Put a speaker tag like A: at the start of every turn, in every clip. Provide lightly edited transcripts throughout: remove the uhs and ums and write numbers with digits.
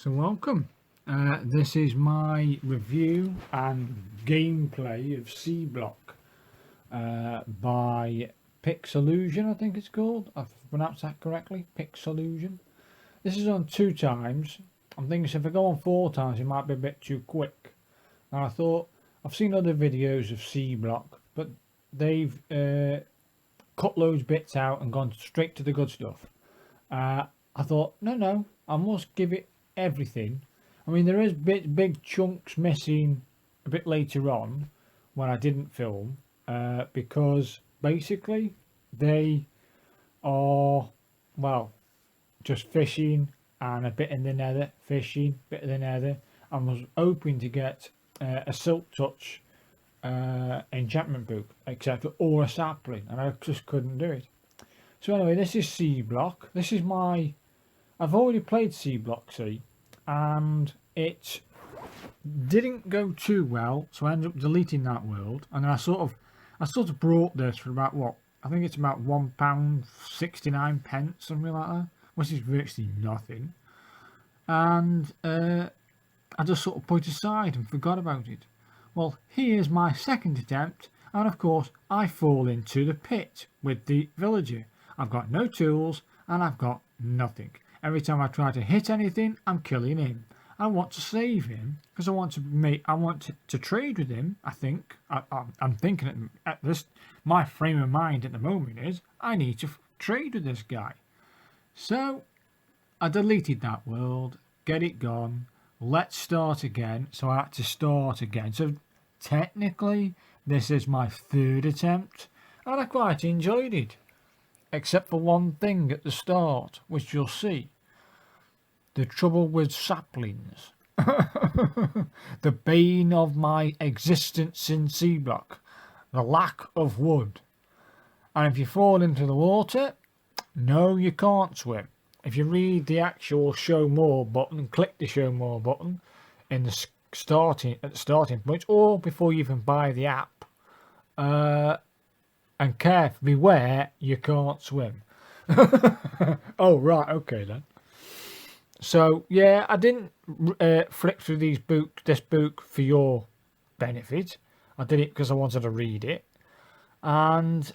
A: So welcome. This is my review and gameplay of Seablock by Pixelusion, I think it's called. I've pronounced that correctly, Pixelusion. This is on 2 times. I'm thinking if I go on 4 times it might be a bit too quick. And I thought, I've seen other videos of Seablock, but they've cut loads bits out and gone straight to the good stuff. I thought, no, I must give it everything. I mean, there is big chunks missing a bit later on when I didn't film, because basically they are, well, just fishing and a bit in the nether, fishing, bit of the nether. I was hoping to get a silk touch enchantment book, etc., or a sapling, and I just couldn't do it. So anyway, this is Seablock. This is my, I've already played Seablock C, and it didn't go too well, so I ended up deleting that world. And then I sort of brought this for about, what, I think it's about £1.69, something like that, which is virtually nothing. And I just sort of put it aside and forgot about it. Well, here's my second attempt, and of course I fall into the pit with the villager. I've got no tools and I've got nothing. Every time I try to hit anything, I'm killing him. I want to save him because I want to trade with him. I think I'm thinking at this, my frame of mind at the moment is I need to trade with this guy. So I deleted that world, get it gone. Let's start again. So I had to start again. So technically this is my 3rd attempt, and I quite enjoyed it, except for one thing at the start, which you'll see. The trouble with saplings. The bane of my existence in Seablock. The lack of wood. And if you fall into the water, no, you can't swim. If you read the actual show more button, click the show more button in the at the starting point, or before you even buy the app, and beware, you can't swim. Oh right, okay then. So yeah, I didn't flick through this book for your benefit. I did it because I wanted to read it, and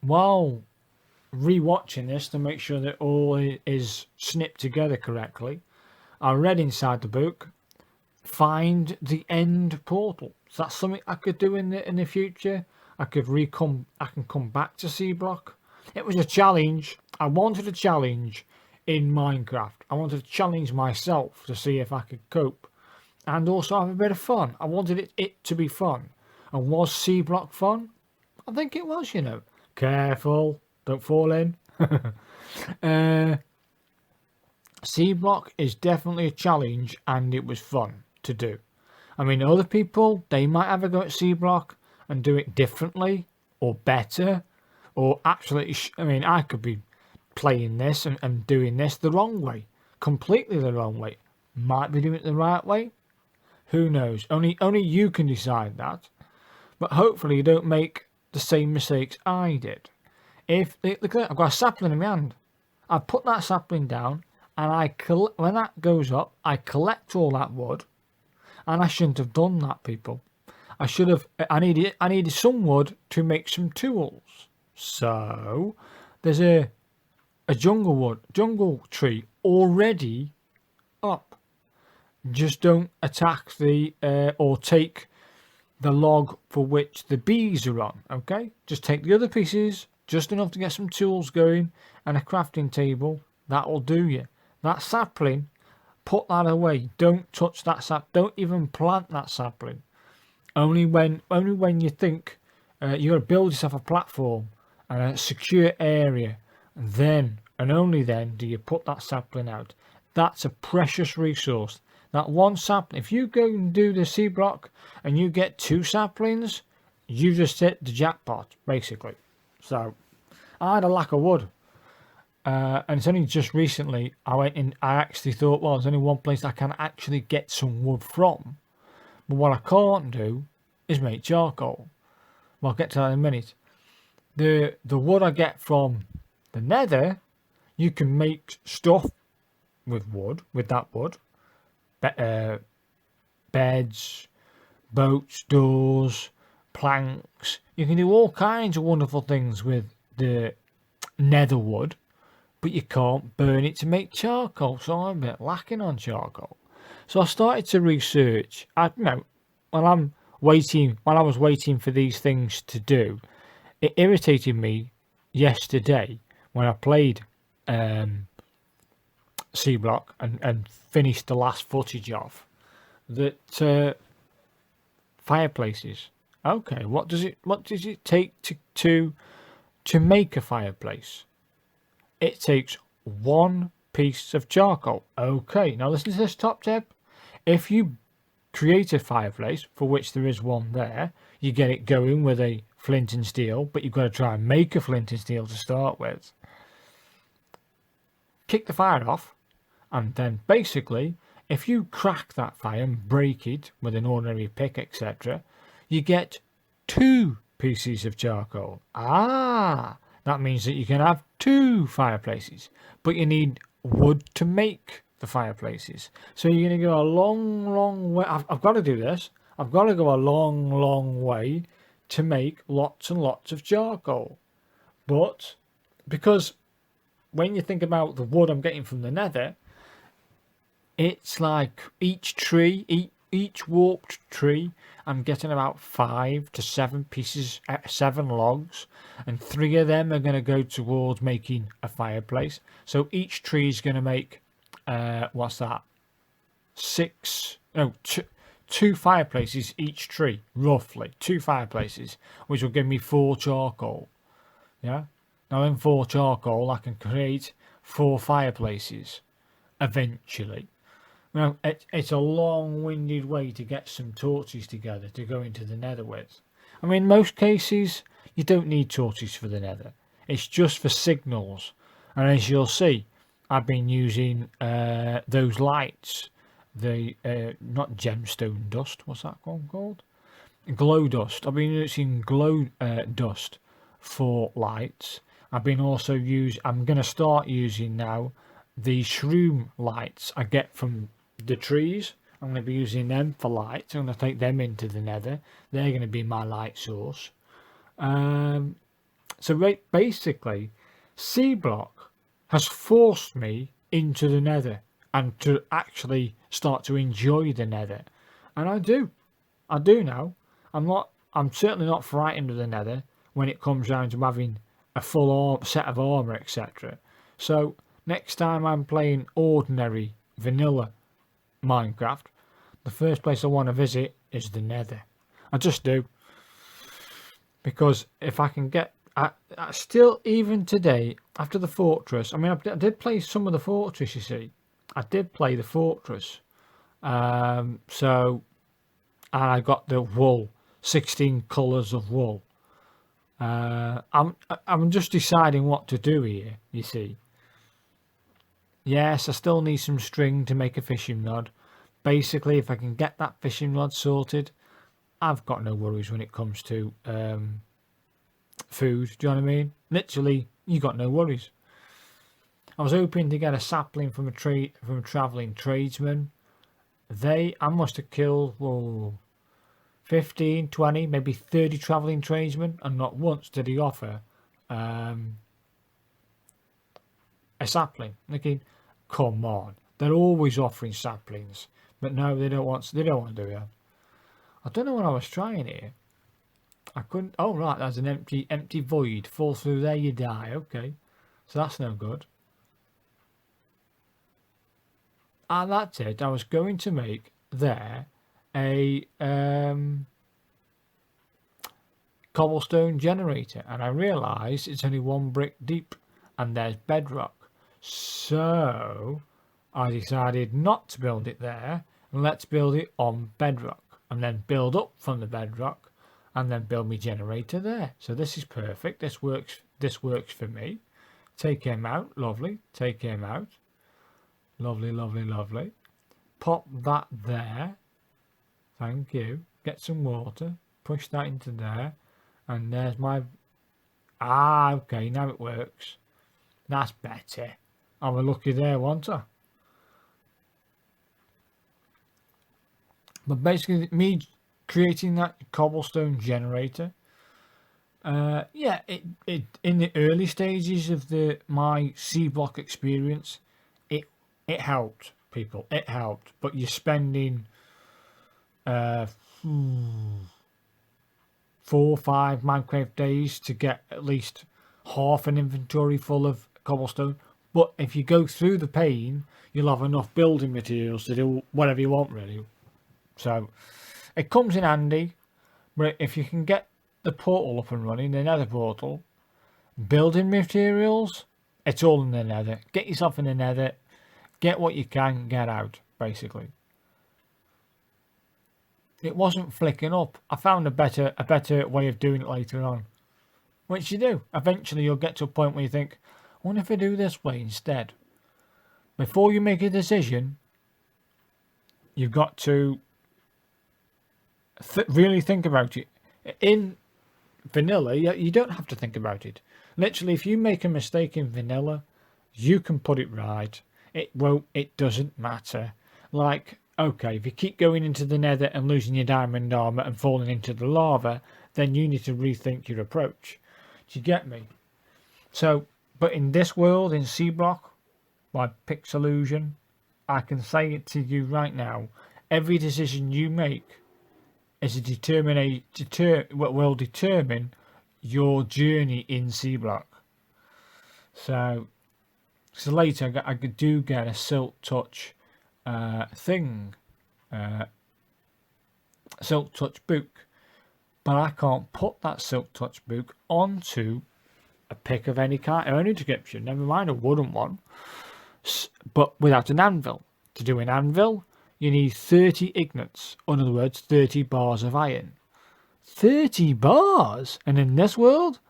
A: while rewatching this to make sure that all is snipped together correctly, I read inside the book, find the end portal. So that's something I could do in the future. I can come back to Seablock. It was a challenge. I wanted a challenge in Minecraft. I wanted to challenge myself to see if I could cope, and also have a bit of fun. I wanted it to be fun. And was Seablock fun? I think it was, you know. Careful, don't fall in. Seablock is definitely a challenge, and it was fun to do. I mean, other people, they might have a go at Seablock and do it differently or better, or actually, I mean, I could be playing this and doing this the wrong way, completely the wrong way. Might be doing it the right way. Who knows? Only you can decide that. But hopefully you don't make the same mistakes I did. Look at that, I've got a sapling in my hand. I put that sapling down, and when that goes up, I collect all that wood, and I shouldn't have done that, people. I needed some wood to make some tools. So there's a jungle tree already up. Just don't attack or take the log for which the bees are on, okay? Just take the other pieces, just enough to get some tools going and a crafting table. That'll do you. That sapling, put that away. Don't touch that sap. Don't even plant that sapling. Only when you think you're going to build yourself a platform and a secure area, then and only then do you put that sapling out. That's a precious resource. That one sapling, if you go and do the Seablock and you get 2 saplings, you just hit the jackpot, basically. So I had a lack of wood, and it's only just recently I actually thought, well, there's only one place I can actually get some wood from. But what I can't do is make charcoal. Well, I'll get to that in a minute. The wood I get from the nether, you can make stuff wood, with that wood. Beds, boats, doors, planks. You can do all kinds of wonderful things with the nether wood, but you can't burn it to make charcoal. So I'm a bit lacking on charcoal. So I started to research. While I was waiting for these things to do, it irritated me yesterday when I played Seablock and finished the last footage off that fireplaces. Okay, what does it take to make a fireplace? It takes one piece of charcoal. Okay, now listen to this top tip. If you create a fireplace, for which there is one there, you get it going with a flint and steel, but you've got to try and make a flint and steel to start with. Kick the fire off, and then basically, if you crack that fire and break it with an ordinary pick, etc., you get 2 pieces of charcoal. That means that you can have 2 fireplaces, but you need wood to make the fireplaces. So you're going to go a long way. I've got to do this. I've got to go a long way to make lots and lots of charcoal. But because when you think about the wood I'm getting from the nether, it's like each warped tree, I'm getting about 5 to 7 pieces, 7 logs, and 3 of them are going to go towards making a fireplace. So each tree is going to make, what's that? 2 fireplaces each tree, roughly 2 fireplaces, which will give me 4 charcoal. Yeah. Now in 4 charcoal, I can create 4 fireplaces eventually. Now, it's a long-winded way to get some torches together to go into the nether with. I mean, in most cases, you don't need torches for the nether. It's just for signals. And as you'll see, I've been using those lights. Not gemstone dust. What's that one called? Glow dust. I've been using glow dust for lights. I'm going to start using now the shroom lights I get from the trees. I'm going to be using them for lights. I'm going to take them into the nether. They're going to be my light source. So basically, Seablock has forced me into the nether and to actually start to enjoy the nether. And I do now. I'm certainly not frightened of the nether when it comes down to having a full set of armor, etc. So next time I'm playing ordinary vanilla Minecraft, the first place I want to visit is the nether. I just do. Because if I can get... I still, even today, after the fortress... I mean, I did play some of the fortress, you see. I did play the fortress. And I got the wool. 16 colours of wool. I'm just deciding what to do here, you see. Yes, I still need some string to make a fishing rod. Basically, if I can get that fishing rod sorted, I've got no worries when it comes to food. Do you know what I mean? Literally, you got no worries. I was hoping to get a sapling from a travelling tradesman. I must have killed 15, 20, maybe 30 travelling tradesmen, and not once did he offer a sapling. Thinking, come on, they're always offering saplings, but no, they don't want to do it. I don't know what I was trying here. I couldn't. Oh right, there's an empty void. Fall through there, you die. Okay, so that's no good. And that's it. I was going to make there a cobblestone generator, and I realised it's only 1 brick deep, and there's bedrock. So I decided not to build it there, and let's build it on bedrock, and then build up from the bedrock, and then build my generator there. So this is perfect. This works for me. Take him out. Lovely. Take him out. Lovely, lovely, lovely. Pop that there. Thank you. Get some water. Push that into there. And there's my... okay, now it works. That's better. I was lucky there, wasn't I? But basically, me creating that cobblestone generator, yeah, it in the early stages of my Seablock experience, it helped people. It helped, but you're spending uh, 4 or 5 Minecraft days to get at least half an inventory full of cobblestone. But if you go through the pain, you'll have enough building materials to do whatever you want, really. So it comes in handy. But if you can get the portal up and running, the nether portal, building materials, it's all in the nether. Get yourself in the nether, get what you can, get out, basically. It wasn't flicking up. I found a better way of doing it later on. Which you do. Eventually you'll get to a point where you think, I wonder if I do this way instead. Before you make a decision, you've got to really think about it. In vanilla, you don't have to think about it. Literally, if you make a mistake in vanilla, you can put it right. It doesn't matter. Like, okay, if you keep going into the nether and losing your diamond armor and falling into the lava, then you need to rethink your approach. Do you get me? So, but in this world, in Seablock, by pixelusion, I can say it to you right now. Every decision you make is will determine your journey in Seablock. So later I do get a silk touch silk touch book, but I can't put that silk touch book onto a pick of any kind or any description. Never mind a wooden one, but without an anvil. To do an anvil, you need 30 ignites, in other words 30 bars of iron. 30 bars! And in this world,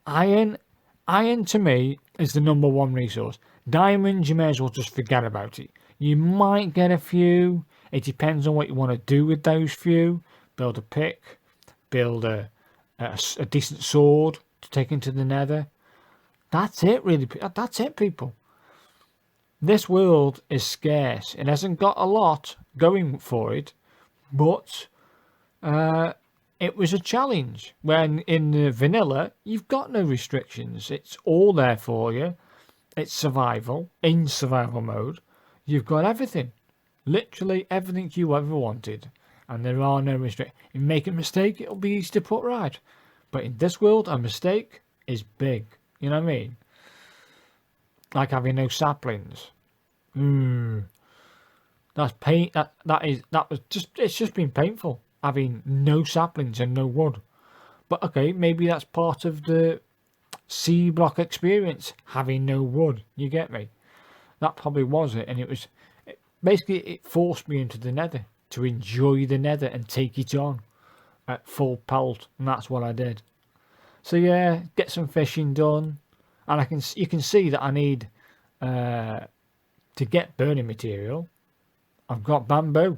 A: iron to me is the number one resource. Diamonds, you may as well just forget about it. You might get a few. It depends on what you want to do with those few. Build a pick, build a decent sword to take into the nether. That's it, really. That's it, people. This world is scarce. It hasn't got a lot going for it, but it was a challenge. When in the vanilla, you've got no restrictions. It's all there for you. It's survival, in survival mode. You've got everything. Literally everything you ever wanted. And there are no restrictions. If you make a mistake, it'll be easy to put right. But in this world, a mistake is big. You know what I mean? Like having no saplings. That's pain. It's just been painful having no saplings and no wood. But okay, maybe that's part of the Seablock experience, having no wood. You get me? That probably was it, and basically it forced me into the nether to enjoy the nether and take it on at full pelt, and that's what I did. So yeah, get some fishing done, and you can see that I need to get burning material. I've got bamboo,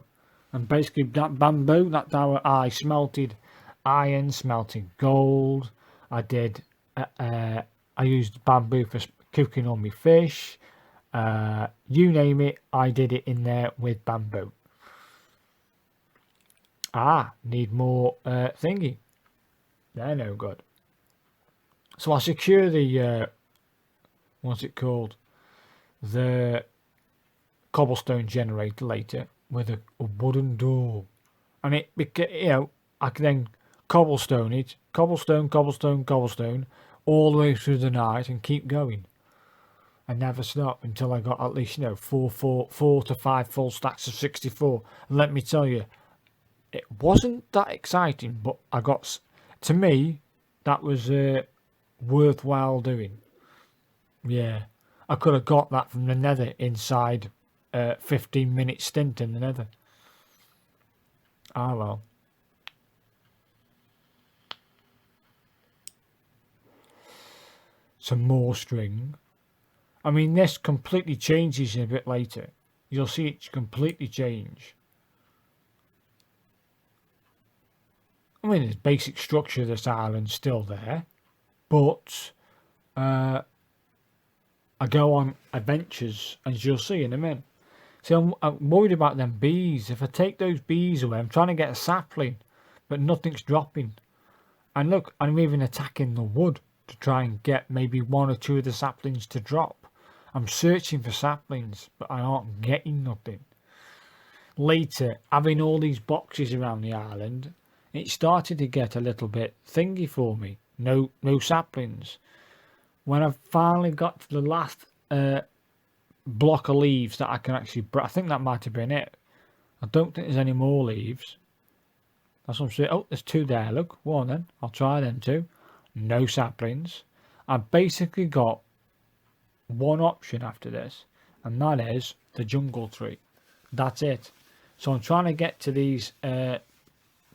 A: and basically that bamboo, that's how I smelted iron, smelted gold. I used bamboo for cooking on my fish. You name it, I did it in there with bamboo. Need more thingy. They're no good. So I secure the what's it called? The cobblestone generator later with a wooden door, and I can then cobblestone it, cobblestone, all the way through the night and keep going. I never stop until I got at least 4 to 5 full stacks of 64. And let me tell you, it wasn't that exciting, but to me, that was worthwhile doing. Yeah, I could have got that from the nether inside a 15-minute stint in the nether. Well. Some more string. I mean, this completely changes a bit later. You'll see it completely change. I mean, the basic structure of this island's still there, but I go on adventures, as you'll see in a minute. See, I'm worried about them bees. If I take those bees away, I'm trying to get a sapling, but nothing's dropping. And look, I'm even attacking the wood to try and get maybe 1 or 2 of the saplings to drop. I'm searching for saplings, but I aren't getting nothing. Later, having all these boxes around the island, it started to get a little bit thingy for me. No saplings. When I finally got to the last block of leaves that I can actually, I think that might have been it. I don't think there's any more leaves. That's what I'm saying. Oh, there's 2 there. Look, one then. I'll try them 2. No saplings. I've basically got one option after this, and that is the jungle tree. That's it. So I'm trying to get to these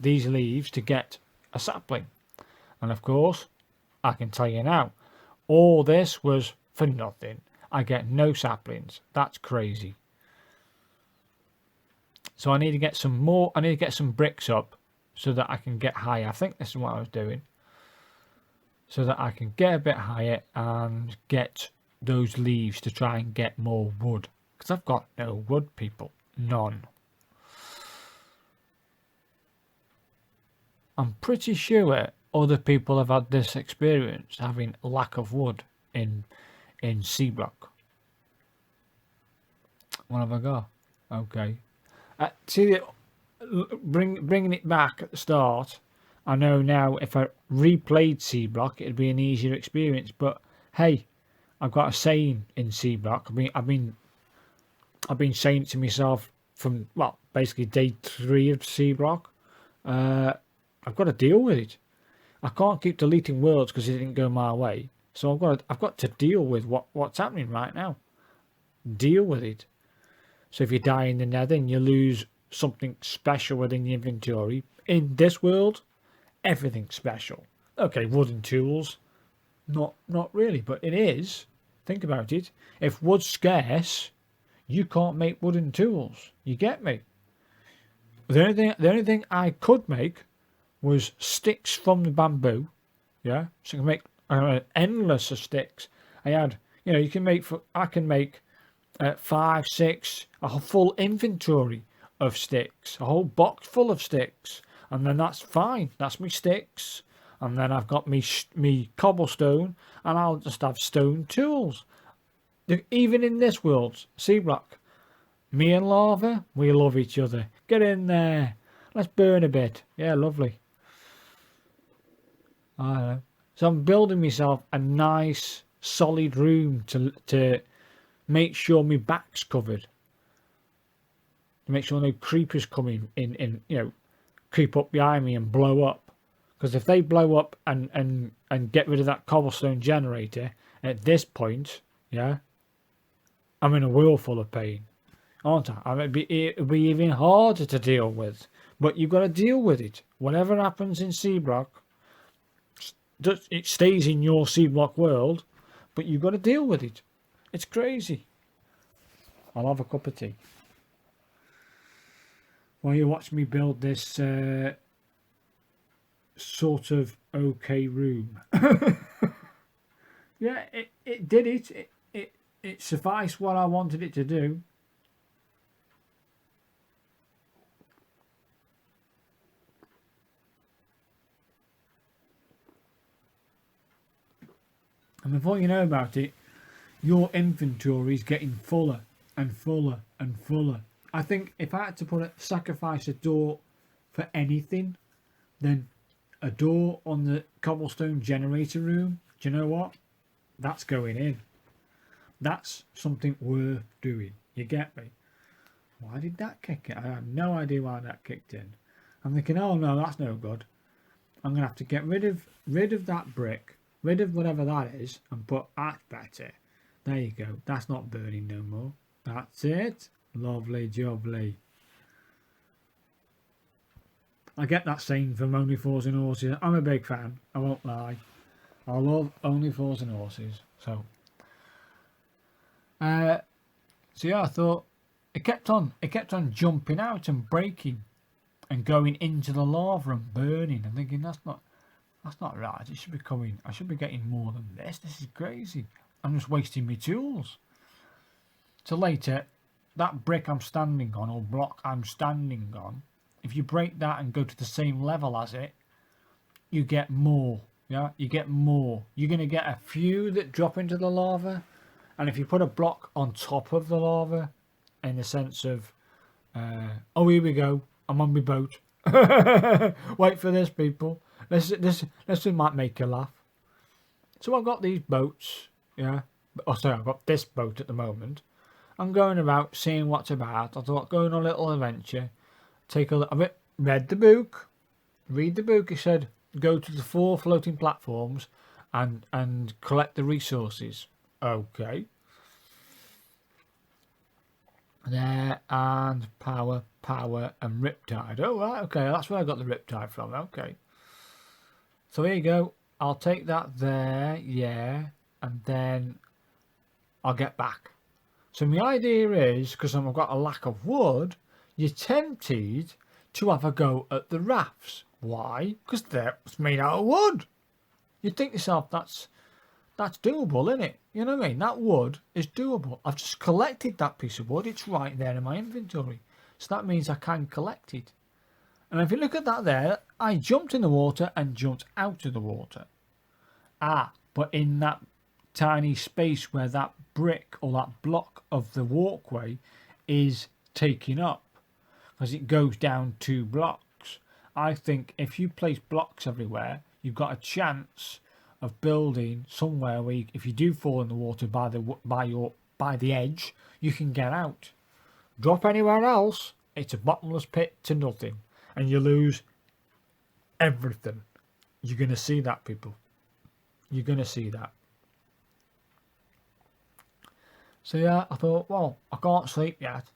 A: leaves to get a sapling. And of course, I can tell you now, all this was for nothing. I get no saplings. That's crazy. So I need to get some more. I need to get some bricks up so that I can get higher. I think this is what I was doing. So that I can get a bit higher and get those leaves to try and get more wood. Because I've got no wood, people. None. I'm pretty sure other people have had this experience, having lack of wood in Seablock. What have I got? Okay. See, bringing it back at the start, I know now if I replayed Seablock, it'd be an easier experience. But hey, I've got a saying in Seablock. I've been saying it to myself from, well, basically day 3 of Seablock. I've got to deal with it. I can't keep deleting worlds because it didn't go my way. So I've got to deal with what's happening right now. Deal with it. So if you die in the nether and you lose something special within the inventory, in this world, everything's special. Okay, wooden tools, not really, but it is. Think about it. If wood's scarce, you can't make wooden tools. You get me? The only thing I could make was sticks from the bamboo. Yeah, so I can make endless of sticks. I had, you can make. I can make 5, 6, a full inventory of sticks, a whole box full of sticks, and then that's fine. That's me sticks, and then I've got me cobblestone, and I'll just have stone tools. Even in this world, Seablock, me and lava, we love each other. Get in there. Let's burn a bit. Yeah, lovely. I don't know. So I'm building myself a nice solid room to make sure my back's covered. To make sure no creepers come in, creep up behind me and blow up. Because if they blow up and get rid of that cobblestone generator at this point, yeah, I'm in a world full of pain, aren't I? It'd be even harder to deal with. But you've got to deal with it. Whatever happens in Seablock, it stays in your Seablock world, but you've got to deal with it. It's crazy. I'll have a cup of tea while you watch me build this sort of okay room. Yeah, it did it. It sufficed what I wanted it to do. And before you know about it, your inventory is getting fuller and fuller and fuller. I think if I had to sacrifice a door for anything, then a door on the Cobblestone Generator room, do you know what? That's going in. That's something worth doing. You get me? Why did that kick in? I have no idea why that kicked in. I'm thinking, oh no, that's no good. I'm going to have to get rid of that brick, rid of whatever that is, and put that better. There you go. That's not burning no more. That's it. Lovely jubbly. I get that saying from Only Fools and Horses. I'm a big fan. I won't lie. I love Only Fools and Horses. So yeah, I thought it kept on jumping out and breaking and going into the lava and burning. I'm thinking that's not right. It should be coming. I should be getting more than this. This is crazy. I'm just wasting my tools. So later, that brick I'm standing on, or block I'm standing on, if you break that and go to the same level as it, you get more. Yeah, you get more. You're going to get a few that drop into the lava, and if you put a block on top of the lava, in the sense of, oh, here we go, I'm on my boat. Wait for this, people. This might make you laugh. So I've got these boats, yeah. Oh, sorry, I've got this boat at the moment. I'm going about, seeing what's about. I thought, going on a little adventure. Take a look. I've read the book. Read the book. It said, go to the 4 floating platforms and collect the resources. Okay. There, and power, and riptide. Oh, right, okay, that's where I got the riptide from. Okay. So here you go. I'll take that there, yeah, and then I'll get back. So my idea is, because I've got a lack of wood, you're tempted to have a go at the rafts. Why? Because they're made out of wood. You'd think to yourself, that's doable, isn't it? You know what I mean? That wood is doable. I've just collected that piece of wood. It's right there in my inventory. So that means I can collect it. And if you look at that there, I jumped in the water and jumped out of the water. But in that tiny space where that brick or that block of the walkway is taken up, because it goes down 2 blocks. I think if you place blocks everywhere, you've got a chance of building somewhere where if you do fall in the water by the edge, you can get out. Drop anywhere else, it's a bottomless pit to nothing, and you lose everything. You're going to see that, people. You're going to see that. So yeah, I thought, well, I can't sleep yet.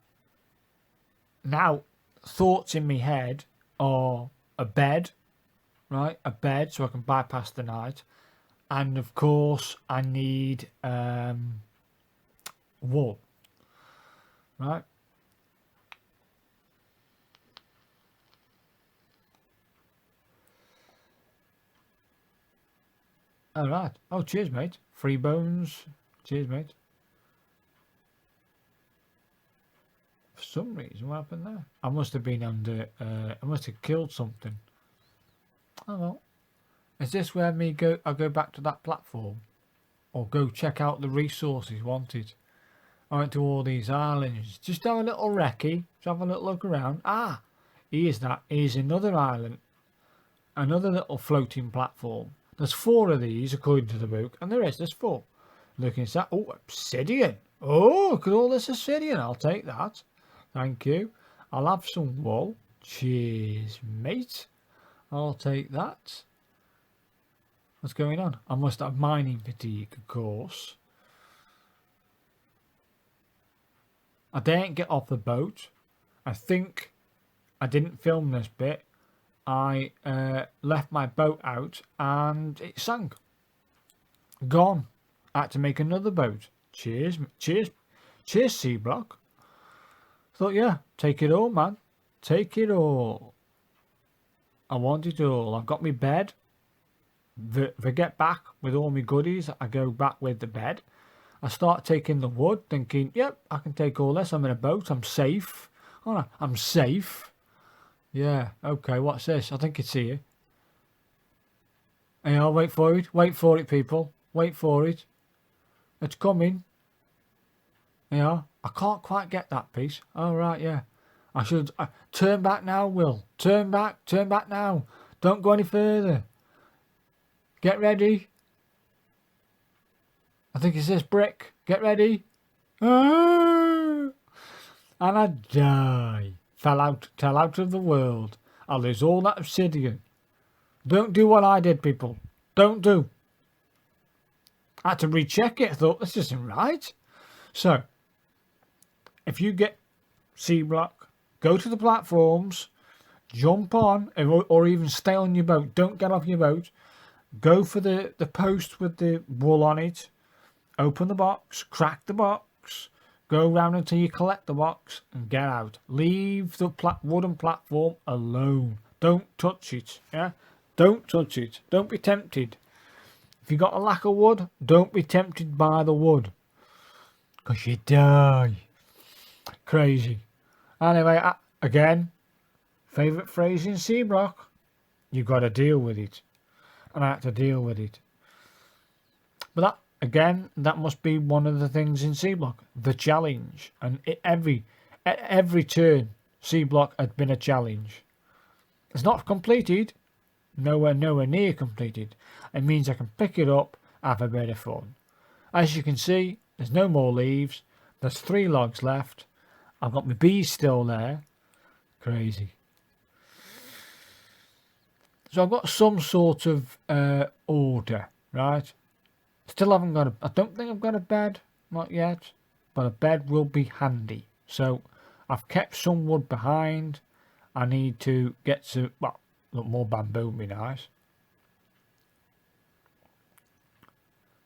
A: Now, thoughts in my head are a bed, right? A bed so I can bypass the night. And of course, I need wool, right? All right. Oh, cheers, mate. Free bones. Cheers, mate. For some reason, what happened there? I must have been under. I must have killed something. Oh well. Is this where I go back to that platform, or go check out the resources wanted? I went to all these islands. Just have a little recce. Just have a little look around. Here's that. Here's another island. Another little floating platform. There's 4 of these according to the book, and there's 4. Look inside. Oh, obsidian. Oh, look at all this obsidian. I'll take that. Thank you. I'll have some wool. Cheers, mate. I'll take that. What's going on? I must have mining fatigue, of course. I didn't get off the boat. I think I didn't film this bit. I left my boat out and it sank. Gone. I had to make another boat. Cheers, Seablock. Thought, yeah, take it all, man. Take it all. I want it all. I've got my bed. If I get back with all my goodies, I go back with the bed. I start taking the wood, thinking, yep, I can take all this. I'm in a boat. I'm safe. Oh, I'm safe. Yeah, okay, what's this? I think it's here. Hey, I'll wait for it. Wait for it, people. Wait for it. It's coming. Yeah, I can't quite get that piece. Oh, right, yeah. I should turn back now, Will. Turn back now. Don't go any further. Get ready. I think it's this brick. Get ready. And I die. Fell out of the world. I'll lose all that obsidian. Don't do what I did, people. Don't do. I had to recheck it. I thought, this isn't right. So, if you get Seablock, go to the platforms, jump on, or even stay on your boat. Don't get off your boat. Go for the post with the wool on it. Open the box, crack the box, go round until you collect the box and get out. Leave the wooden platform alone. Don't touch it. Yeah, don't touch it. Don't be tempted. If you got a lack of wood, don't be tempted by the wood, because you die. Crazy. Anyway, again, favourite phrase in Seablock, you've got to deal with it. And I had to deal with it. But that, again, that must be one of the things in Seablock, the challenge. And at every turn, Seablock had been a challenge. It's not completed, nowhere near completed. It means I can pick it up, have a bit of fun. As you can see, there's no more leaves. There's 3 logs left. I've got my bees still there. Crazy. So I've got some sort of order, right? Still haven't got I don't think I've got a bed, not yet. But a bed will be handy. So I've kept some wood behind. I need to get to, well, look, more bamboo would be nice.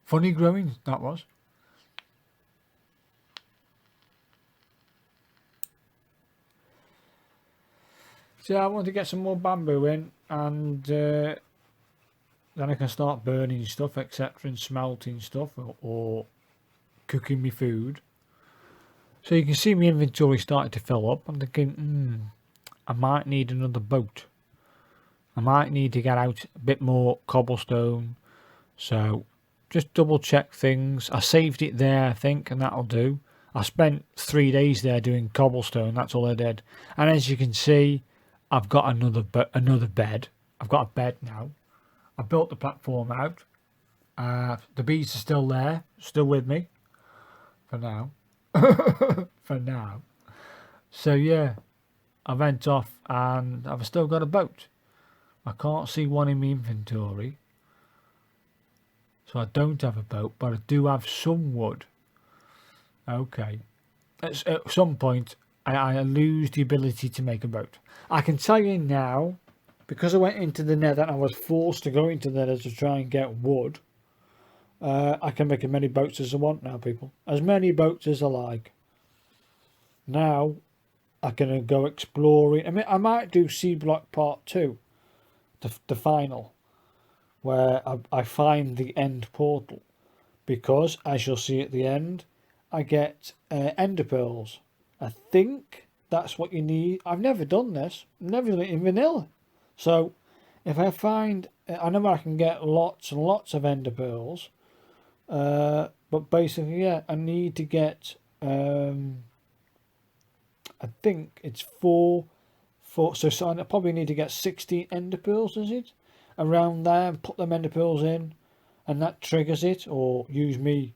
A: Funny growing, that was. So I want to get some more bamboo in, and then I can start burning stuff, etc., and smelting stuff, or cooking me food. So you can see my inventory starting to fill up. I'm thinking, I might need another boat. I might need to get out a bit more cobblestone. So just double check things. I saved it there, I think, and that'll do. I spent 3 days there doing cobblestone. That's all I did. And as you can see, I've got another bed. I've got a bed now. I built the platform out. The bees are still there, still with me for now. For now. So yeah, I went off and I've still got a boat. I can't see one in my inventory, so I don't have a boat, but I do have some wood. Okay, at some point I lose the ability to make a boat. I can tell you now, because I went into the nether and I was forced to go into the nether to try and get wood, I can make as many boats as I want now, people. As many boats as I like. Now I can go exploring. I mean, I might do Seablock Part 2, the final, where I find the end portal, because as you'll see at the end, I get ender pearls. I think that's what you need. I've never done this. Never done it in vanilla. So if I find, I know I can get lots and lots of ender pearls, but basically, yeah, I need to get, I think it's four, so I probably need to get 16 ender pearls, is it? Around there, and put them ender pearls in, and that triggers it, or use a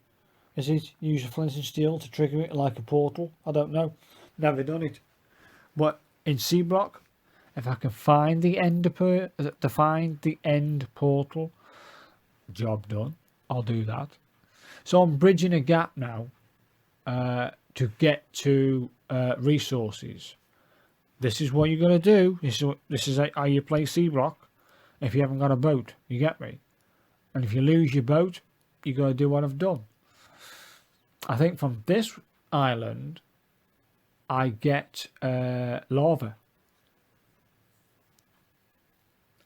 A: flint and steel to trigger it like a portal? I don't know. Never done it. But in Seablock, if I can find the end portal, job done. I'll do that. So I'm bridging a gap now to get to resources. This is what you're going to do. This is how you play Seablock. If you haven't got a boat, you get me. And if you lose your boat, you got to do what I've done. I think from this island, I get lava.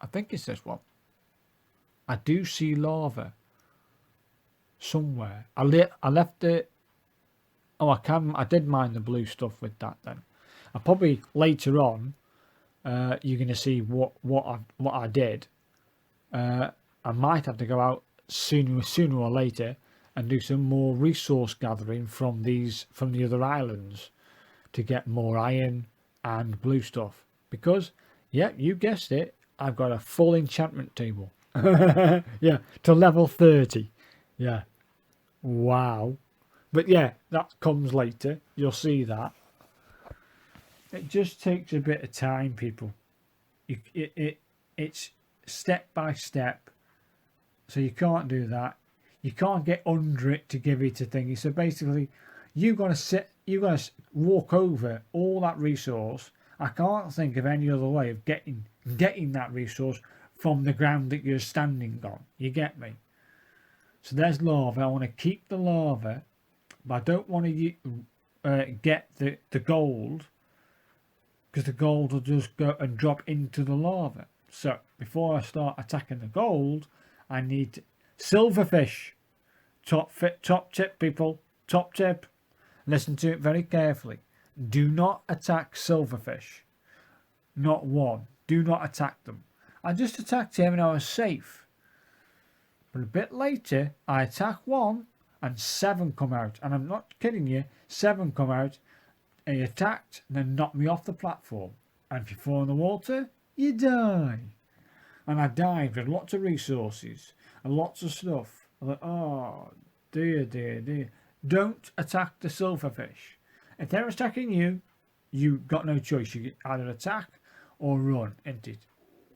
A: I think it's this one. I do see lava somewhere. I left it. Oh, I did mine the blue stuff with that then. I probably later on, you're going to see what I did. I might have to go out sooner or later and do some more resource gathering from the other islands to get more iron and blue stuff, because yeah, you guessed it, I've got a full enchantment table. Yeah, to level 30. Yeah, wow. But yeah, that comes later. You'll see that. It just takes a bit of time, people. It's step by step, so you can't do that. You can't get under it to give it a thingy. So basically, you're gonna walk over all that resource. I can't think of any other way of getting that resource from the ground that you're standing on. You get me? So there's lava. I want to keep the lava, but I don't want to get the gold, because the gold will just go and drop into the lava. So before I start attacking the gold, I need silverfish. Top tip, people. Top tip. Listen to it very carefully. Do not attack silverfish. Not one. Do not attack them. I just attacked him and I was safe. But a bit later, I attack one and 7 come out. And I'm not kidding you, 7 come out. And he attacked and then knocked me off the platform. And if you fall in the water, you die. And I died with lots of resources and lots of stuff. I'm like, oh, dear, dear, dear. Don't attack the silverfish. If they're attacking you, you got no choice. You either attack or run, isn't it?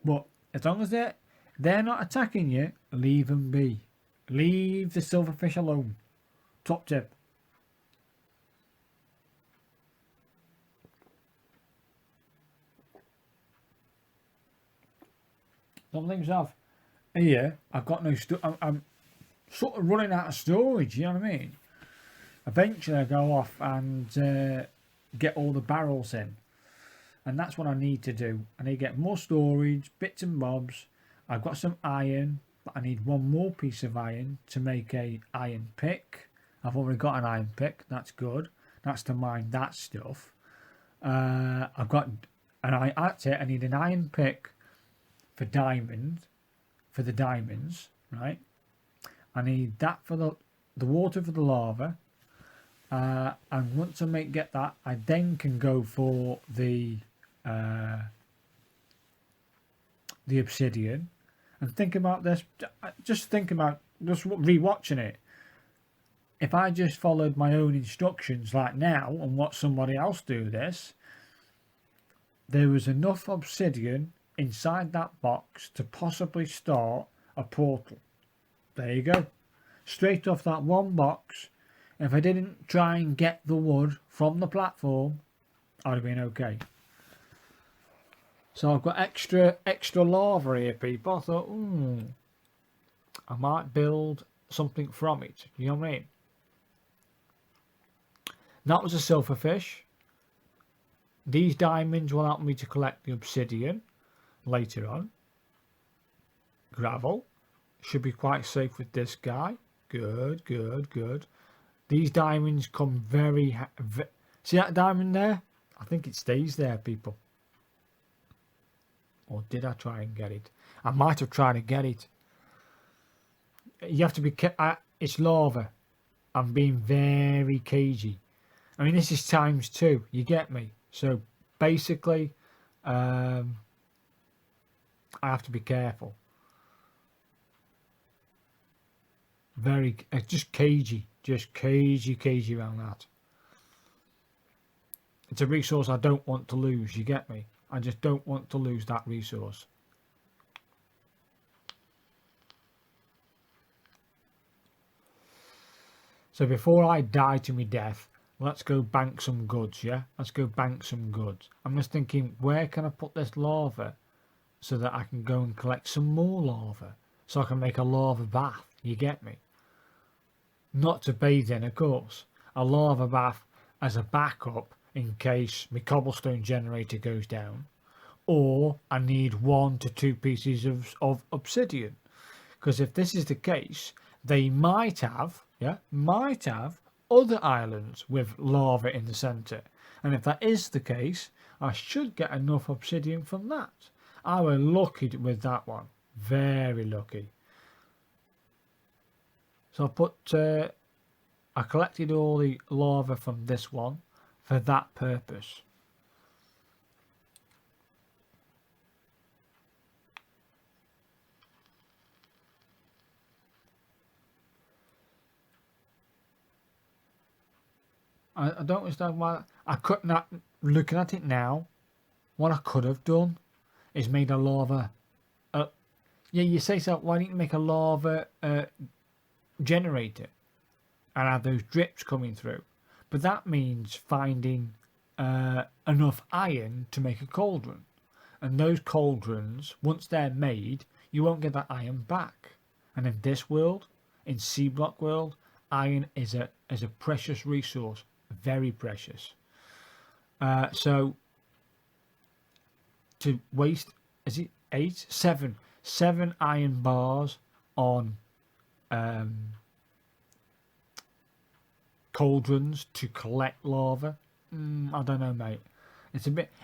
A: But as long as they're not attacking you, leave them be. Leave the silverfish alone. Top tip. Some things have. Here, I've got no I'm sort of running out of storage, you know what I mean? Eventually I go off and get all the barrels in. And that's what I need to do. I need to get more storage, bits and bobs. I've got some iron, but I need one more piece of iron to make a iron pick. I've already got an iron pick, that's good. That's to mine that stuff. I've got, and that's it, I need an iron pick for the diamonds, right? I need that for the water for the lava. And once I get that, I then can go for the obsidian. And think about this, just rewatching it. If I just followed my own instructions like now and watch somebody else do this, there was enough obsidian inside that box to possibly start a portal. There you go. Straight off that one box. If I didn't try and get the wood from the platform, I'd have been okay. So I've got extra lava here, people. I thought, I might build something from it. You know what I mean? That was a silverfish. These diamonds will help me to collect the obsidian later on. Gravel. Should be quite safe with this guy. Good, good, good. These diamonds come see that diamond there? I think it stays there, people. Or did I try and get it? I might have tried to get it. You have to be it's lava. I'm being very cagey. I mean, this is ×2. You get me? So basically, I have to be careful. Very, just cagey around that. It's a resource I don't want to lose, you get me? I just don't want to lose that resource. So before I die to my death, let's go bank some goods, yeah? Let's go bank some goods. I'm just thinking, where can I put this lava so that I can go and collect some more lava so I can make a lava bath, you get me? Not to bathe in, of course. A lava bath as a backup in case my cobblestone generator goes down, or I need 1 to 2 pieces of obsidian. Because if this is the case, they might have other islands with lava in the centre. And if that is the case, I should get enough obsidian from that. I was lucky with that one. Very lucky. So I collected all the lava from this one for that purpose. I don't understand why I could not. Looking at it now, what I could have done is made a lava. Yeah, you say so. Why didn't you make a lava generator and have those drips coming through? But that means finding enough iron to make a cauldron, and those cauldrons, once they're made, you won't get that iron back. And in this world, in Seablock world, iron is a precious resource, very precious. So to waste, is it 7 iron bars on cauldrons to collect lava? I don't know, mate.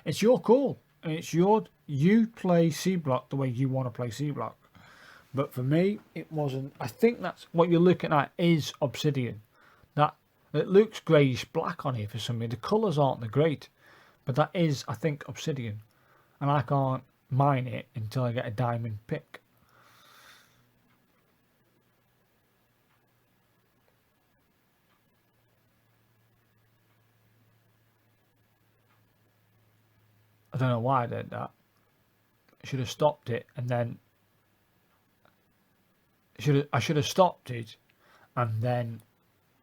A: It's your call. You play Seablock the way you want to play Seablock. But for me, it wasn't. I think that's what you're looking at is obsidian. That it looks greyish black on here for some reason. The colours aren't the great, but that is, I think, obsidian, and I can't mine it until I get a diamond pick. I don't know why I did that. I should have stopped it and then I should have stopped it and then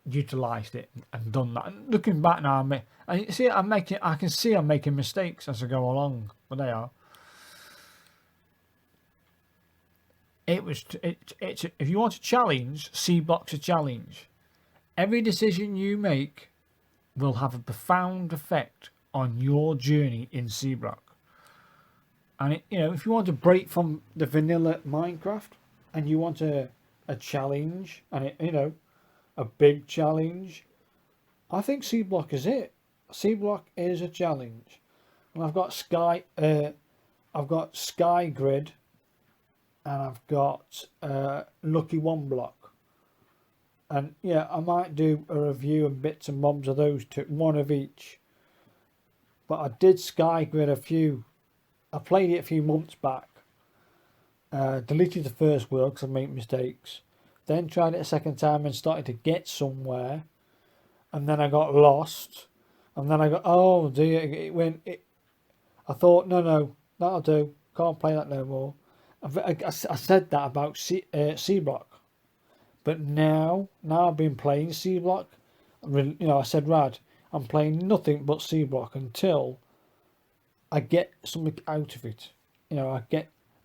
A: utilised it and done that. And looking back now, I can see I'm making mistakes as I go along, but they are. If you want a challenge, Seablock's a challenge. Every decision you make will have a profound effect on your journey in Seablock. And if you want to break from the vanilla Minecraft and you want a challenge and a big challenge, I think Seablock is it. Seablock is a challenge. And I've got Sky Grid, and I've got Lucky One Block. And yeah, I might do a review and bits and bobs of those two, one of each. But I did Sky Grid I played it a few months back. Deleted the first world because I made mistakes. Then tried it a second time and started to get somewhere. And then I got lost. And then I got, oh dear, I thought, no, that'll do. Can't play that no more. I said that about Seablock. But now I've been playing Seablock. I said, Rad, I'm playing nothing but Seablock until I get something out of it.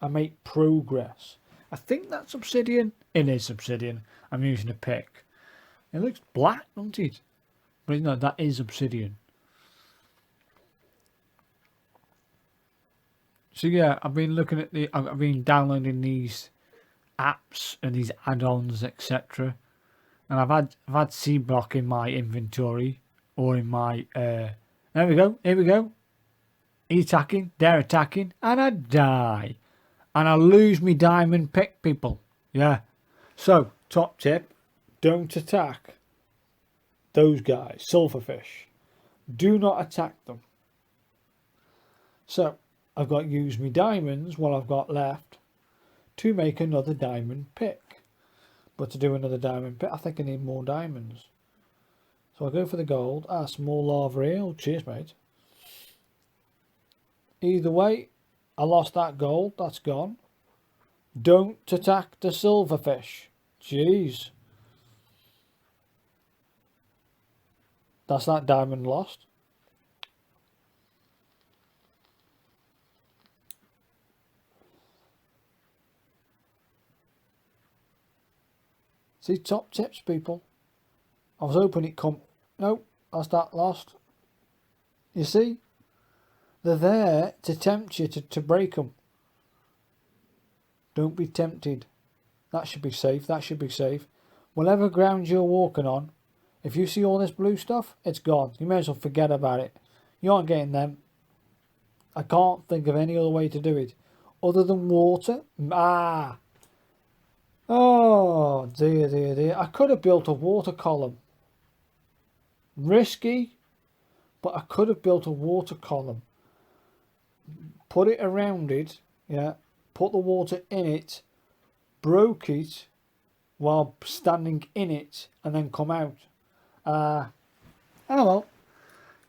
A: I make progress. I think that's obsidian. It is obsidian. I'm using a pick. It looks black, doesn't it? But no, that is obsidian. So yeah, I've been downloading these apps and these add-ons, etc. And I've had Seablock in my inventory or in my there we go. Here we go. He's attacking, they're attacking, and I die. And I lose me diamond pick, people. Yeah. So, top tip, don't attack those guys, silverfish. Do not attack them. So, I've got to use me diamonds, what I've got left, to make another diamond pick. But to do another diamond pick, I think I need more diamonds. So I go for the gold. Small lava here. Oh, cheers, mate. Either way, I lost that gold. That's gone. Don't attack the silverfish. Jeez. That's that diamond lost. See, top tips, people. I was hoping it come. Nope, that's that lost. You see? They're there to tempt you to break them. Don't be tempted. That should be safe. That should be safe. Whatever ground you're walking on, if you see all this blue stuff, it's gone. You may as well forget about it. You aren't getting them. I can't think of any other way to do it. Other than water. Oh, dear. I could have built a water column. Risky, but I could have built a water column. Put it around it, yeah. Put the water in it, broke it while standing in it, and then come out. Oh well.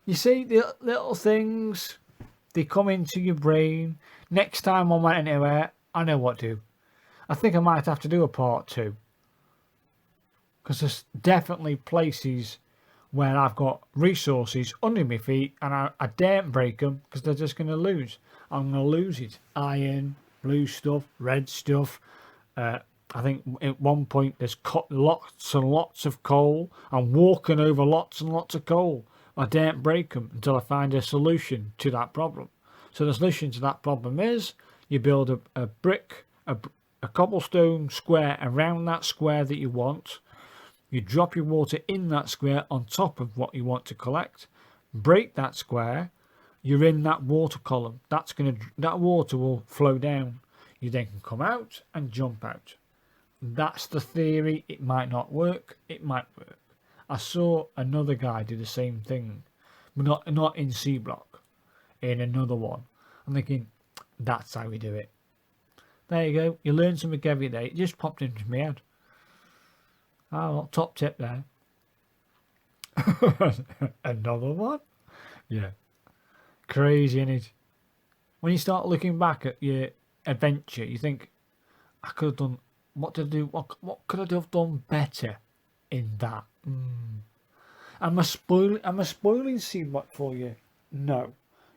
A: You see, the little things, they come into your brain. Next time I went anywhere, I know what to do. I think I might have to do a part 2. Because there's definitely places where I've got resources under my feet and I daren't break them because they're just going to lose. I'm going to lose it. Iron, blue stuff, red stuff. I think at one point there's lots and lots of coal. I'm walking over lots and lots of coal. I daren't break them until I find a solution to that problem. So the solution to that problem is you build a brick, a cobblestone square around that square that you want. You drop your water in that square on top of what you want to collect. break that square, you're in that water column. That water will flow down. You then can come out and jump out. That's the theory. It might not work. It might work. I saw another guy do the same thing, but not in Seablock, in another one. I'm thinking, that's how we do it. There you go. You learn something every day. It just popped into my head. Oh, well, top tip there. Another one? Yeah. Crazy, innit? When you start looking back at your adventure, you think, I could have done, what did I do? What could I have done better in that? Am I spoiling Seablock for you? No.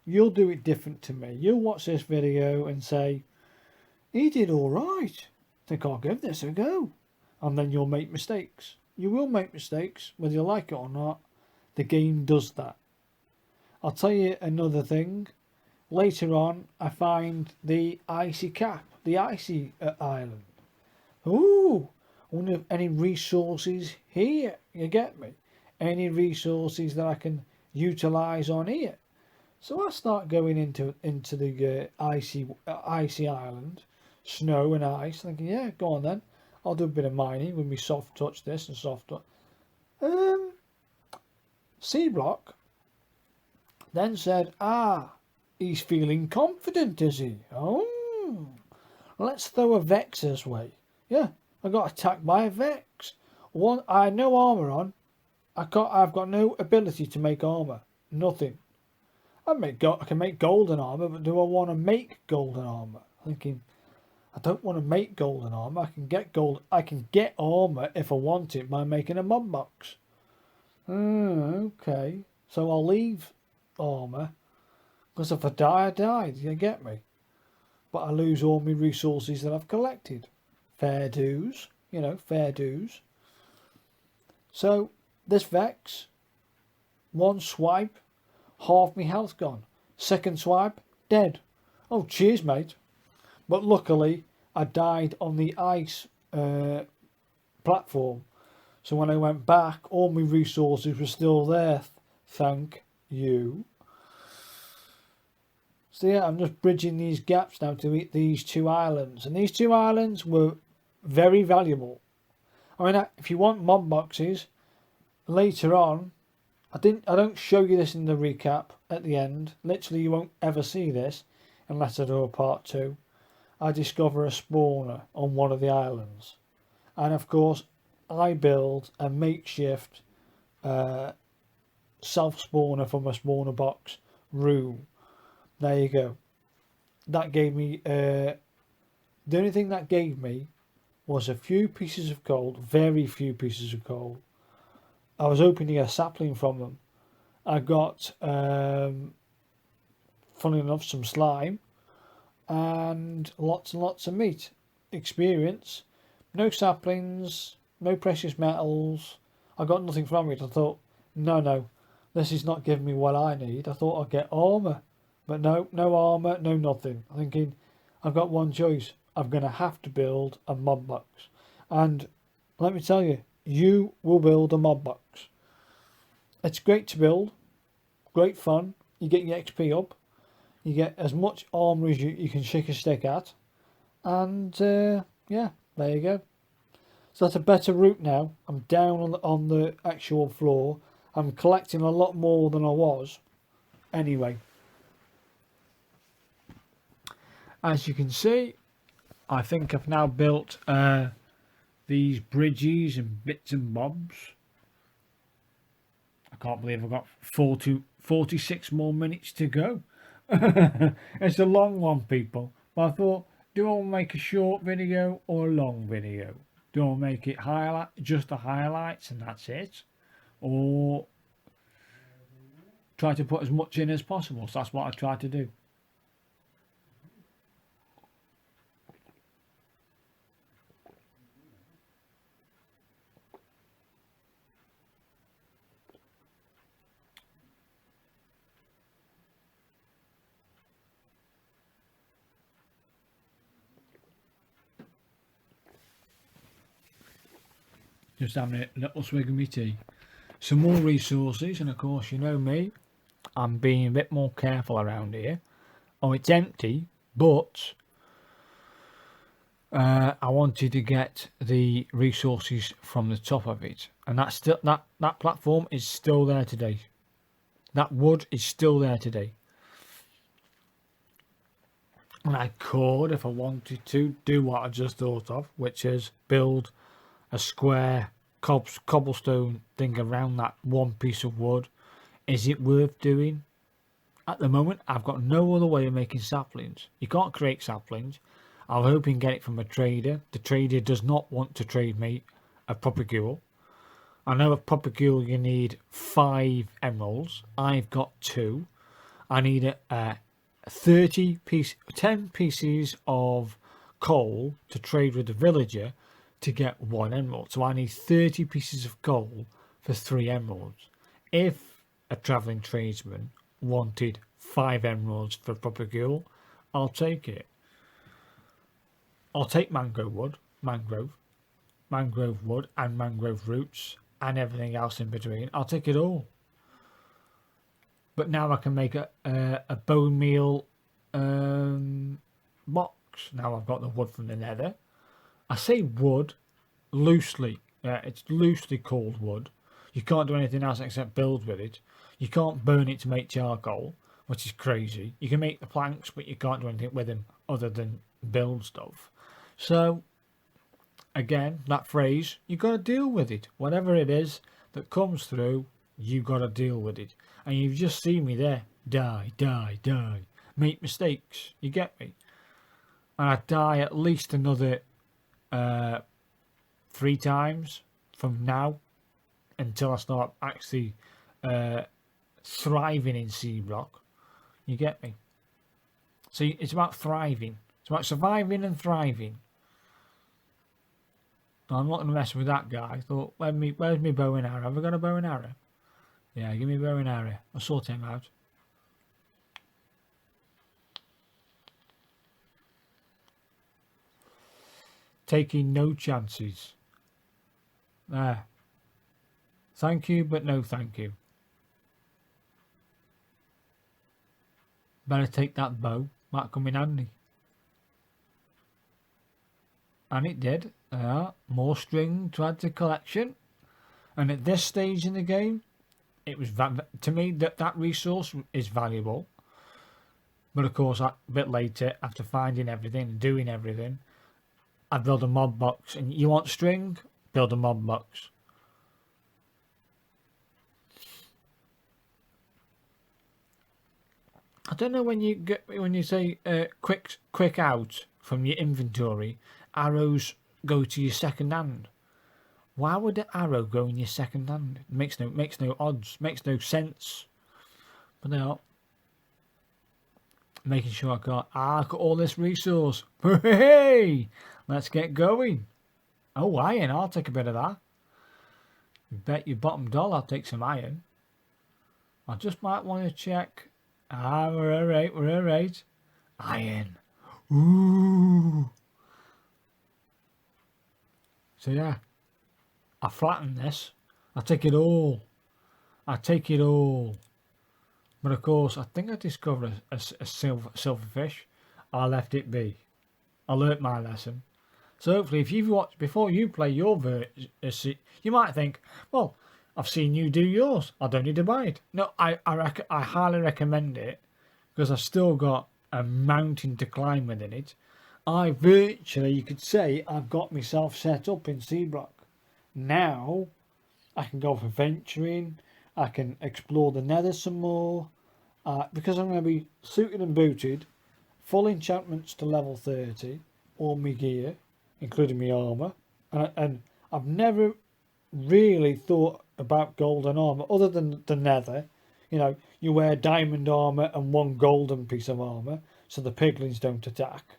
A: You'll do it different to me. You'll watch this video and say, he did alright. Think I'll give this a go. And then you'll make mistakes. You will make mistakes, whether you like it or not. The game does that. I'll tell you another thing. Later on, I find the icy cap, the icy island. Ooh, I wonder if any resources here, you get me? Any resources that I can utilise on here. So I start going into the icy island, snow and ice, thinking, yeah, go on then. I'll do a bit of mining with me soft touch this and soft touch. Seablock then said, he's feeling confident, is he? Oh, let's throw a Vex his way. Yeah, I got attacked by a Vex. One, I had no armour on. I've got no ability to make armour. Nothing. I can make golden armour, but do I want to make golden armour? Thinking, I don't want to make golden armour. I can get armour if I want it by making a mod box. Okay. So I'll leave armour, because if I die, I died. You get me? But I lose all my resources that I've collected. Fair dues. You know, fair dues. So this Vex, one swipe, half my health gone. Second swipe, dead. Oh, cheers, mate. But luckily, I died on the ice platform. So when I went back, all my resources were still there. Thank you. So yeah, I'm just bridging these gaps now to these two islands. And these two islands were very valuable. I mean, if you want mod boxes, later on, I don't show you this in the recap at the end. Literally, you won't ever see this unless I do a part 2. I discover a spawner on one of the islands. And of course, I build a makeshift self-spawner from a spawner box room. There you go. That gave me... the only thing that gave me was a few pieces of gold. Very few pieces of gold. I was hoping to get a sapling from them. I got, funnily enough, some slime and lots of meat. Experience. No saplings, no precious metals. I got nothing from it. I thought, no, this is not giving me what I need. I thought I'd get armour. But no armour, no nothing. I'm thinking, I've got one choice. I'm going to have to build a mod box. And let me tell you, you will build a mod box. It's great to build, great fun. You get your XP up, you get as much armour as you can shake a stick at, and yeah, there you go. So that's a better route now. I'm down on the actual floor. I'm collecting a lot more than I was. Anyway, as you can see, I think I've now built these bridges and bits and bobs. I can't believe I've got 46 more minutes to go. It's a long one, people. But I thought, do I make a short video or a long video? Do I make it just the highlights and that's it? Or try to put as much in as possible? So that's what I try to do. Just having a little swig of my tea. Some more resources, and of course you know me, I'm being a bit more careful around here. Oh, it's empty, but I wanted to get the resources from the top of it, and that's still that platform is still there today. That wood is still there today. And I could, if I wanted to, do what I just thought of, which is build a square cobblestone thing around that one piece of wood. Is it worth doing? At the moment, I've got no other way of making saplings. You can't create saplings. I'm hoping to get it from a trader. The trader does not want to trade me a propagule. I know a propagule you need 5 emeralds. I've got 2. I need a 10 pieces of coal to trade with the villager to get 1 emerald. So I need 30 pieces of coal for 3 emeralds. If a travelling tradesman wanted 5 emeralds for propagule, I'll take it. I'll take mangrove wood and mangrove roots and everything else in between. I'll take it all. But now I can make a bone meal box. Now I've got the wood from the nether. I say wood loosely. It's loosely called wood. You can't do anything else except build with it. You can't burn it to make charcoal, which is crazy. You can make the planks, but you can't do anything with them other than build stuff. So, again, that phrase, you got to deal with it. Whatever it is that comes through, you got to deal with it. And you've just seen me there. Die. Make mistakes. You get me? And I die at least another 3 times from now until I start actually thriving in Seablock. You get me? So it's about thriving. It's about surviving and thriving. I'm not going to mess with that guy. I thought, where's my bow and arrow? Have I got a bow and arrow? Yeah, give me a bow and arrow. I'll sort him out. Taking no chances. There. Thank you, but no thank you. Better take that bow. Might come in handy. And it did. More string to add to collection. And at this stage in the game, it was to me that resource is valuable. But of course, a bit later, after finding everything and doing everything, I build a mob box. And you want string? Build a mob box. I don't know when you say quick out from your inventory, arrows go to your second hand. Why would the arrow go in your second hand? It makes no odds, makes no sense. But they are making sure I got all this resource. Hey, let's get going. Oh, iron, I'll take a bit of that. Bet your bottom dollar I'll take some iron. I just might want to check. We're alright. Iron. Ooh. So yeah, I flatten this. I take it all. But of course, I think I discovered a silverfish. I left it be. I learnt my lesson. So hopefully, if you've watched before you play your version, you might think, well, I've seen you do yours. I don't need to buy it. No, I highly recommend it because I've still got a mountain to climb within it. I virtually, you could say, I've got myself set up in Seablock. Now, I can go for venturing. I can explore the nether some more. Because I'm going to be suited and booted, full enchantments to level 30, all my gear, including my armour. And I've never really thought about golden armour, other than the nether. You know, you wear diamond armour and 1 golden piece of armour, so the piglins don't attack.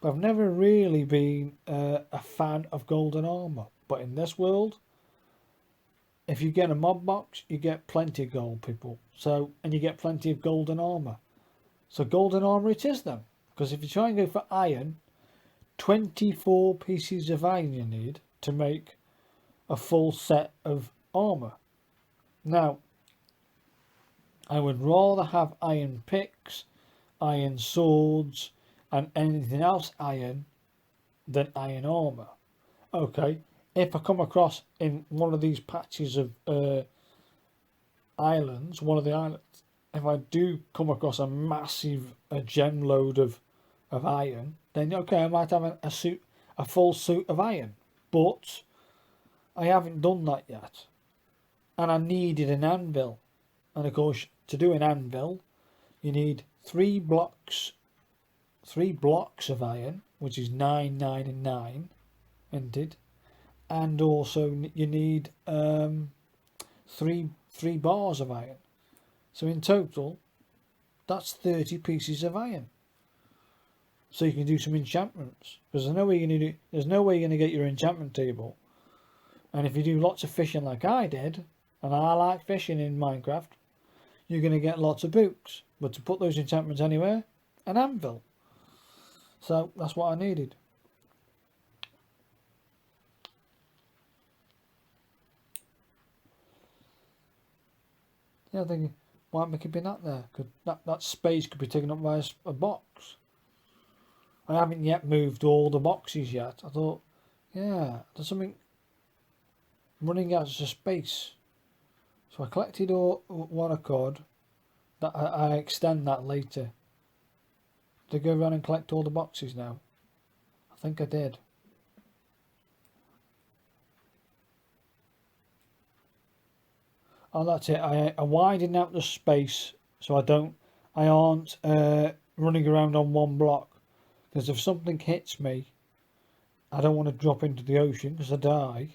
A: But I've never really been a fan of golden armour. But in this world, if you get a mob box, you get plenty of gold, people. So, and you get plenty of golden armour. So golden armour it is then. Because if you try and go for iron, 24 pieces of iron you need to make a full set of armour. Now, I would rather have iron picks, iron swords, and anything else iron than iron armour. Okay, if I come across in one of these patches of islands, one of the islands, if I do come across a massive gem load of iron, then okay, I might have a full suit of iron. But I haven't done that yet, and I needed an anvil, and of course, to do an anvil, you need 3 blocks of iron, which is 9, 9, and 9, isn't it? And also you need three bars of iron. So in total, that's 30 pieces of iron. So you can do some enchantments, because there's no way you're going to get your enchantment table. And if you do lots of fishing like I did, and I like fishing in Minecraft, you're going to get lots of books. But to put those enchantments anywhere, an anvil. So that's what I needed. Yeah, I think, why am I keeping that there? Because that space could be taken up by a box. I haven't yet moved all the boxes yet. I thought, yeah, there's something running out of space. So I collected all what I could. That I extend that later. Did I go around and collect all the boxes now? I think I did. Oh, that's it. I widen out the space so I aren't running around on one block. Because if something hits me, I don't want to drop into the ocean because I die.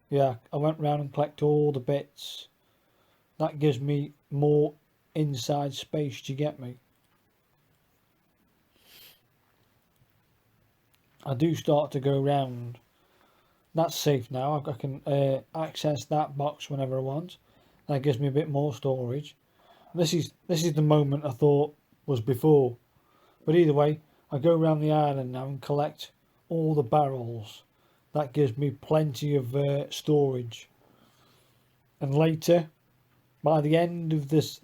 A: Yeah, I went round and collected all the bits. That gives me more inside space to get me. I do start to go round. That's safe now. I can access that box whenever I want. That gives me a bit more storage. This is the moment I thought was before. But either way, I go around the island now and collect all the barrels. That gives me plenty of storage. And later, by the end of this,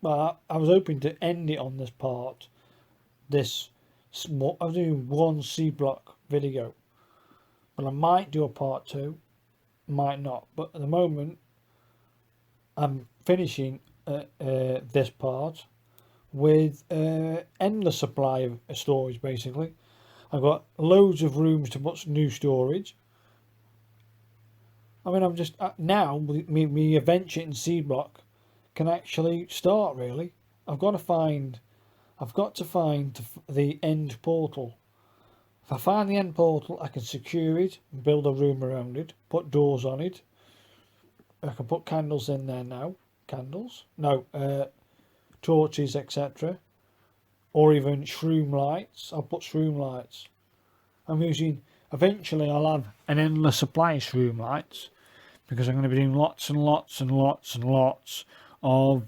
A: I was hoping to end it on this part. I'm doing one Seablock video, but I might do a part 2, might not. But at the moment, I'm finishing this part with endless supply of storage. Basically, I've got loads of rooms to put new storage. I mean, I'm just now me adventure in Seablock can actually start. Really, I've got to find the end portal. If I find the end portal, I can secure it, build a room around it, put doors on it. I can put candles in there now. Candles? No, torches, etc. Or even shroom lights. I'll put shroom lights. Eventually I'll have an endless supply of shroom lights, because I'm going to be doing lots and lots and lots and lots of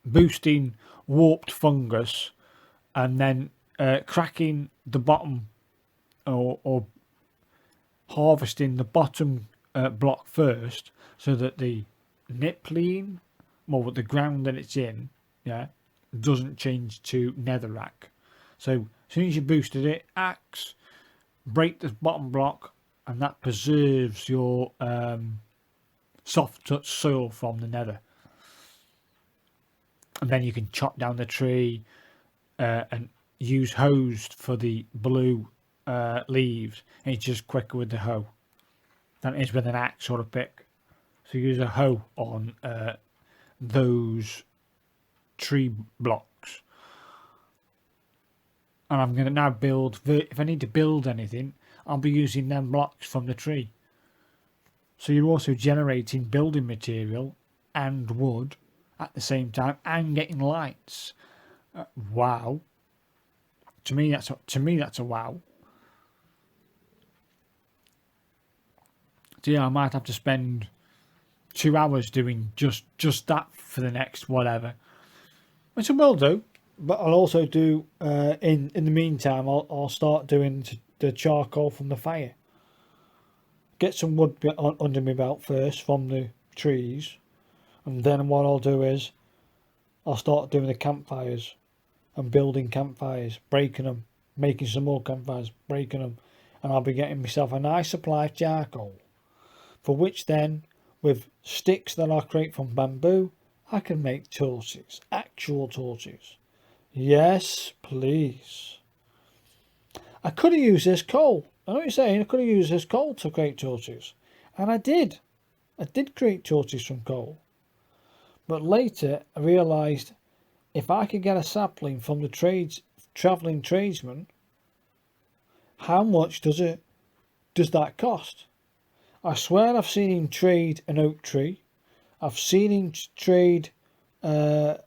A: boosting warped fungus, and then cracking the bottom, or harvesting the bottom block first, so that the nipline, well, the ground that it's in, yeah, doesn't change to netherrack. So as soon as you boosted it, axe, break the bottom block, and that preserves your soft touch soil from the nether. And then you can chop down the tree and use hoes for the blue leaves. And it's just quicker with the hoe than it is with an axe or a pick. So use a hoe on those tree blocks. And I'm going to now build, if I need to build anything, I'll be using them blocks from the tree. So you're also generating building material and wood at the same time, and getting lights. Wow. To me that's a wow. So yeah, I might have to spend 2 hours doing just that for the next whatever, which I will do. But I'll also do in the meantime, I'll start doing the charcoal from the fire. Get some wood under my belt first from the trees, And then what I'll do is I'll start doing the campfires and building campfires, breaking them, making some more campfires, breaking them, and I'll be getting myself a nice supply of charcoal, for which then, with sticks that I create from bamboo, I can make torches, actual torches. Yes, please. I could have used this coal. I know what you're saying. I could have used this coal to create torches. And I did. I did create torches from coal. But later I realised if I could get a sapling from the travelling tradesman, how much does that cost? I swear I've seen him trade an oak tree. I've seen him trade a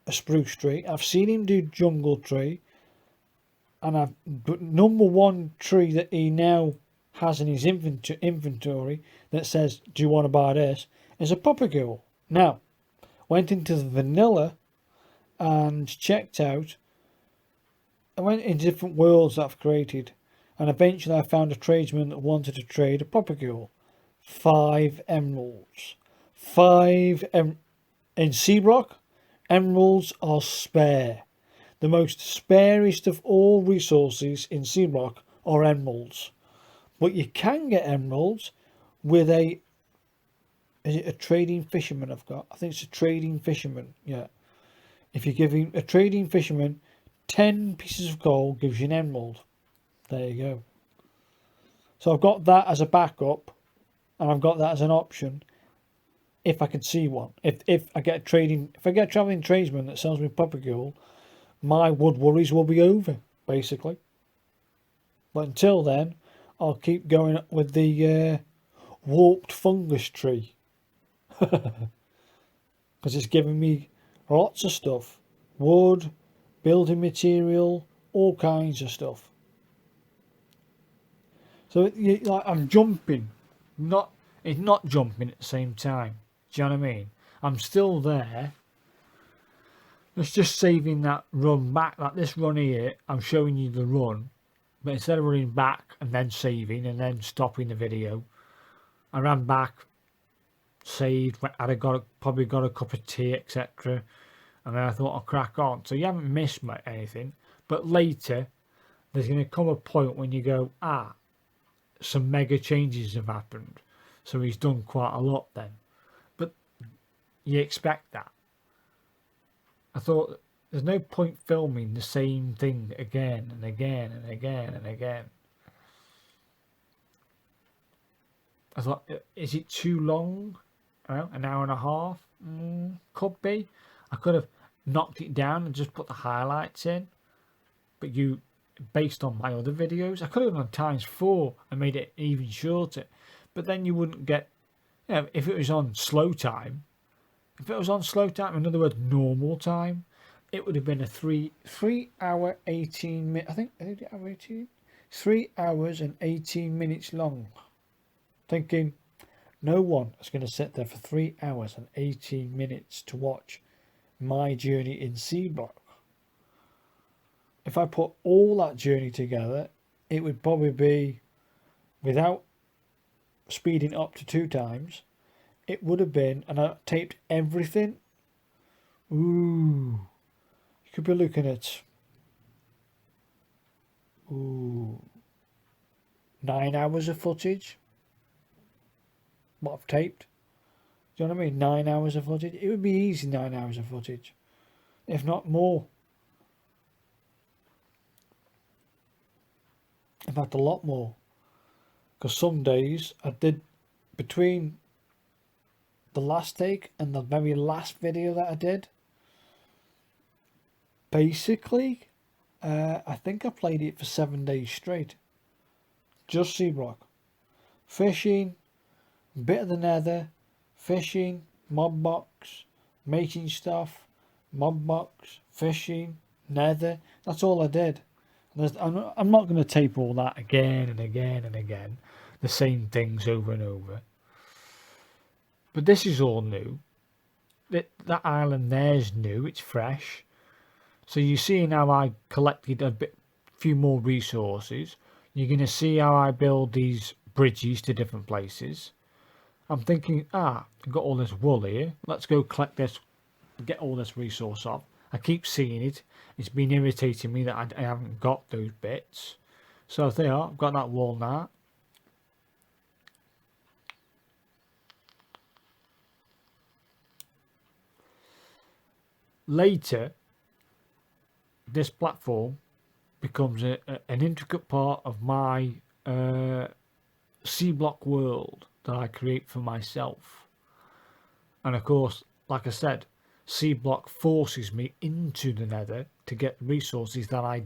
A: spruce tree. I've seen him do jungle tree. And but number one tree that he now has in his inventory that says, do you want to buy this, is a propagule. Now, went into the vanilla and checked out. I went in different worlds that I've created, and eventually I found a tradesman that wanted to trade a propagule. 5 emeralds. In Seablock, emeralds are spare. The most sparest of all resources in Seablock are emeralds. But you can get emeralds with is it a trading fisherman I've got? I think it's a trading fisherman, yeah. If you give him a trading fisherman 10 pieces of coal, gives you an emerald. There you go. So I've got that as a backup, and I've got that as an option if I can see one. If I get a travelling tradesman that sells me propagule, my wood worries will be over, basically. But until then, I'll keep going with the warped fungus tree. Because it's giving me lots of stuff. Wood, building material, all kinds of stuff. So I'm jumping. It's not jumping at the same time. Do you know what I mean? I'm still there. It's just saving that run back. Like this run here, I'm showing you the run. But instead of running back and then saving and then stopping the video, I ran back, saved, probably got a cup of tea, etc. And then I thought I'll crack on. So you haven't missed anything. But later, there's going to come a point when you go, some mega changes have happened. So he's done quite a lot then. But you expect that. I thought there's no point filming the same thing again and again and again and again. I thought, is it too long? An hour and a half? Could be. I could have knocked it down and just put the highlights in. But based on my other videos, I could have done ×4 and made it even shorter. But then you wouldn't get, if it was on slow time, in other words, normal time, it would have been a 3 hour 18 minutes. I think 3 hours and 18 minutes long. Thinking, no one is going to sit there for 3 hours and 18 minutes to watch my journey in Seablock. If I put all that journey together, it would probably be, without speeding up to 2 times, it would have been, and I taped everything. You could be looking at 9 hours of footage. What I've taped. Do you know what I mean? 9 hours of footage. It would be easy 9 hours of footage, if not more. In fact, a lot more. Because some days I did, between the last take and the very last video that I did, basically, I think I played it for 7 days straight. Just Seablock. Fishing, bit of the nether, fishing, mob box, making stuff, mob box, fishing, nether. That's all I did. I'm not going to tape all that again and again and again, the same things over and over. But this is all new. That island there's new, it's fresh. So you see how I collected few more resources. You're going to see how I build these bridges to different places. I'm thinking, I've got all this wool here. Let's go collect this, get all this resource off. I keep seeing it. It's been irritating me that I haven't got those bits. So there, I've got that wool now. Later, this platform becomes an intricate part of my Seablock world that I create for myself. And of course, like I said, Seablock forces me into the nether to get resources that I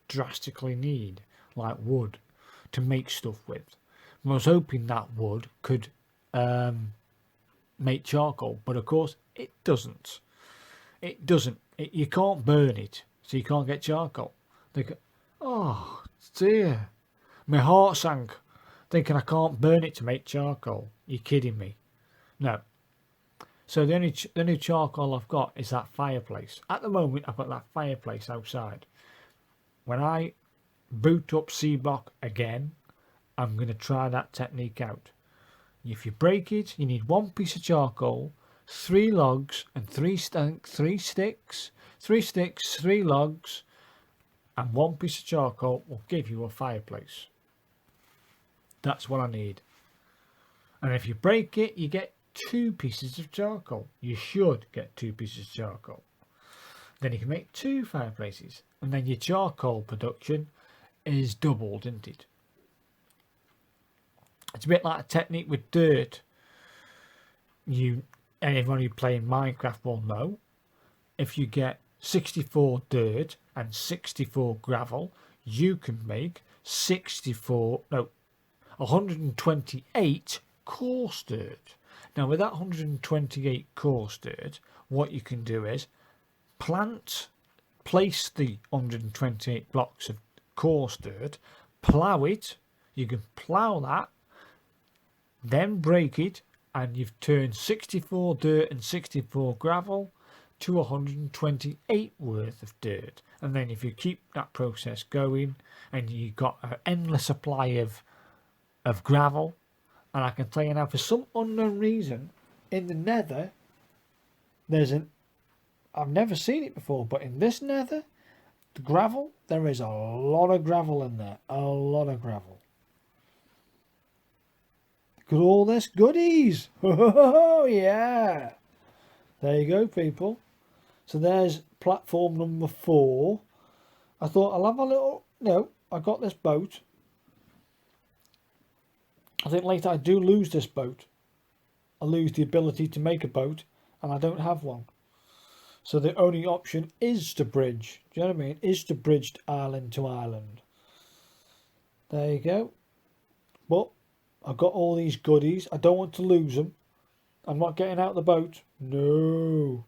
A: drastically need, like wood, to make stuff with. I was hoping that wood could make charcoal, but of course it doesn't. It doesn't. You can't burn it, so you can't get charcoal. Oh dear, my heart sank, thinking I can't burn it to make charcoal. You're kidding me? No. So the only charcoal I've got is that fireplace. At the moment, I've got that fireplace outside. When I boot up Seablock again, I'm going to try that technique out. If you break it, you need 1 piece of charcoal, 3 logs, and 3 sticks. 3 sticks, 3 logs, and 1 piece of charcoal will give you a fireplace. That's what I need. And if you break it, you get 2 pieces of charcoal. You should get 2 pieces of charcoal. Then you can make 2 fireplaces, and then your charcoal production is doubled, isn't it? It's a bit like a technique with dirt. Anyone who playing Minecraft will know, if you get 64 dirt and 64 gravel, you can make 128 coarse dirt. Now with that 128 coarse dirt, what you can do is place the 128 blocks of coarse dirt, plough it. You can plough that, then break it, and you've turned 64 dirt and 64 gravel to 128 worth of dirt. And then if you keep that process going, and you've got an endless supply of gravel, and I can tell you now, for some unknown reason, in the nether, I've never seen it before, but in this nether, the gravel, there is a lot of gravel in there. A lot of gravel. Look at all this goodies. Oh, yeah. There you go, people. So there's platform number 4. I thought I'll have a little... No, I got this boat. I think later I do lose this boat. I lose the ability to make a boat, and I don't have one. So the only option is to bridge. Do you know what I mean? Is to bridge island to island. There you go. But I've got all these goodies. I don't want to lose them. I'm not getting out the boat. No.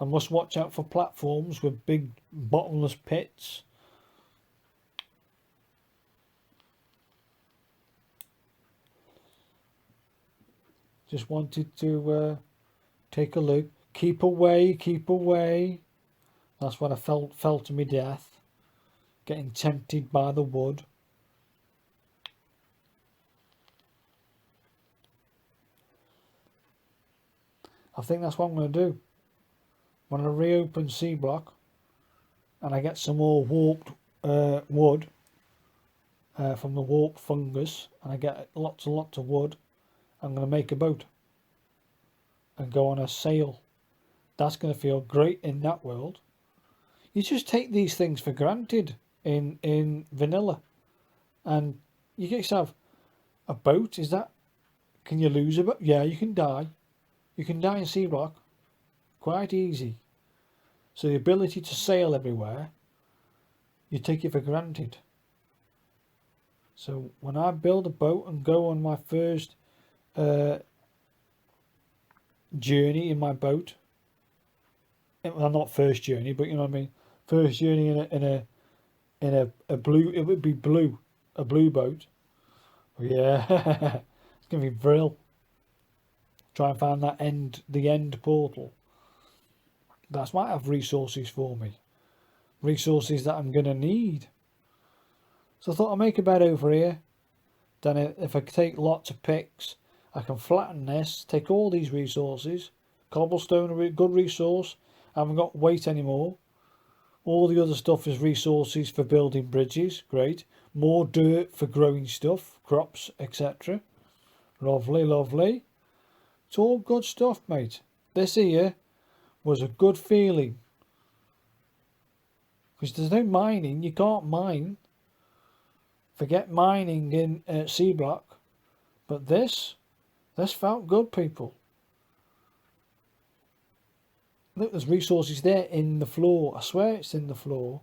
A: I must watch out for platforms with big bottomless pits. Just wanted to take a look. Keep away, keep away. That's what I fell to me death. Getting tempted by the wood. I think that's what I'm going to do. When I reopen Seablock and I get some more warped wood from the warped fungus, and I get lots and lots of wood, I'm going to make a boat and go on a sail. That's going to feel great in that world. You just take these things for granted in vanilla, and you get yourself a boat. Is that? Can you lose a boat? Yeah, you can die. You can die in Seablock quite easy. So the ability to sail everywhere, you take it for granted. So when I build a boat and go on my first journey in my boat, well, not first journey, but you know what I mean, first journey in a blue, it would be blue, a blue boat. Yeah, it's gonna be brill. Try and find that the end portal. That might have resources for me, resources that I'm gonna need. So I thought I'll make a bed over here. Then if I take lots of picks, I can flatten this, take all these resources. Cobblestone, a good resource. I haven't got weight anymore. All the other stuff is resources for building bridges. Great. More dirt for growing stuff, crops, etc. Lovely, lovely. It's all good stuff, mate. This here was a good feeling. Because there's no mining. You can't mine. Forget mining in Seablock. But this felt good, people. Look, there's resources there in the floor. I swear it's in the floor.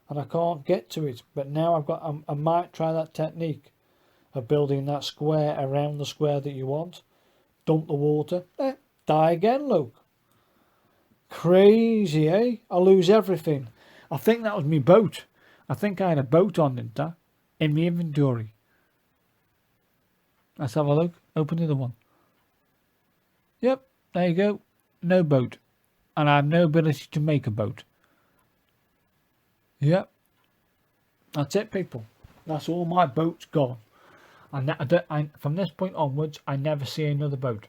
A: And I can't get to it. But now I might try that technique of building that square around the square that you want. Dump the water. Die again, look. Crazy, eh? I lose everything. I think that was my boat. I think I had a boat on, didn't I? In my inventory. Let's have a look. Open the other one. Yep, there you go. No boat. And I have no ability to make a boat. Yep. That's it, people. That's all my boats gone. And from this point onwards, I never see another boat.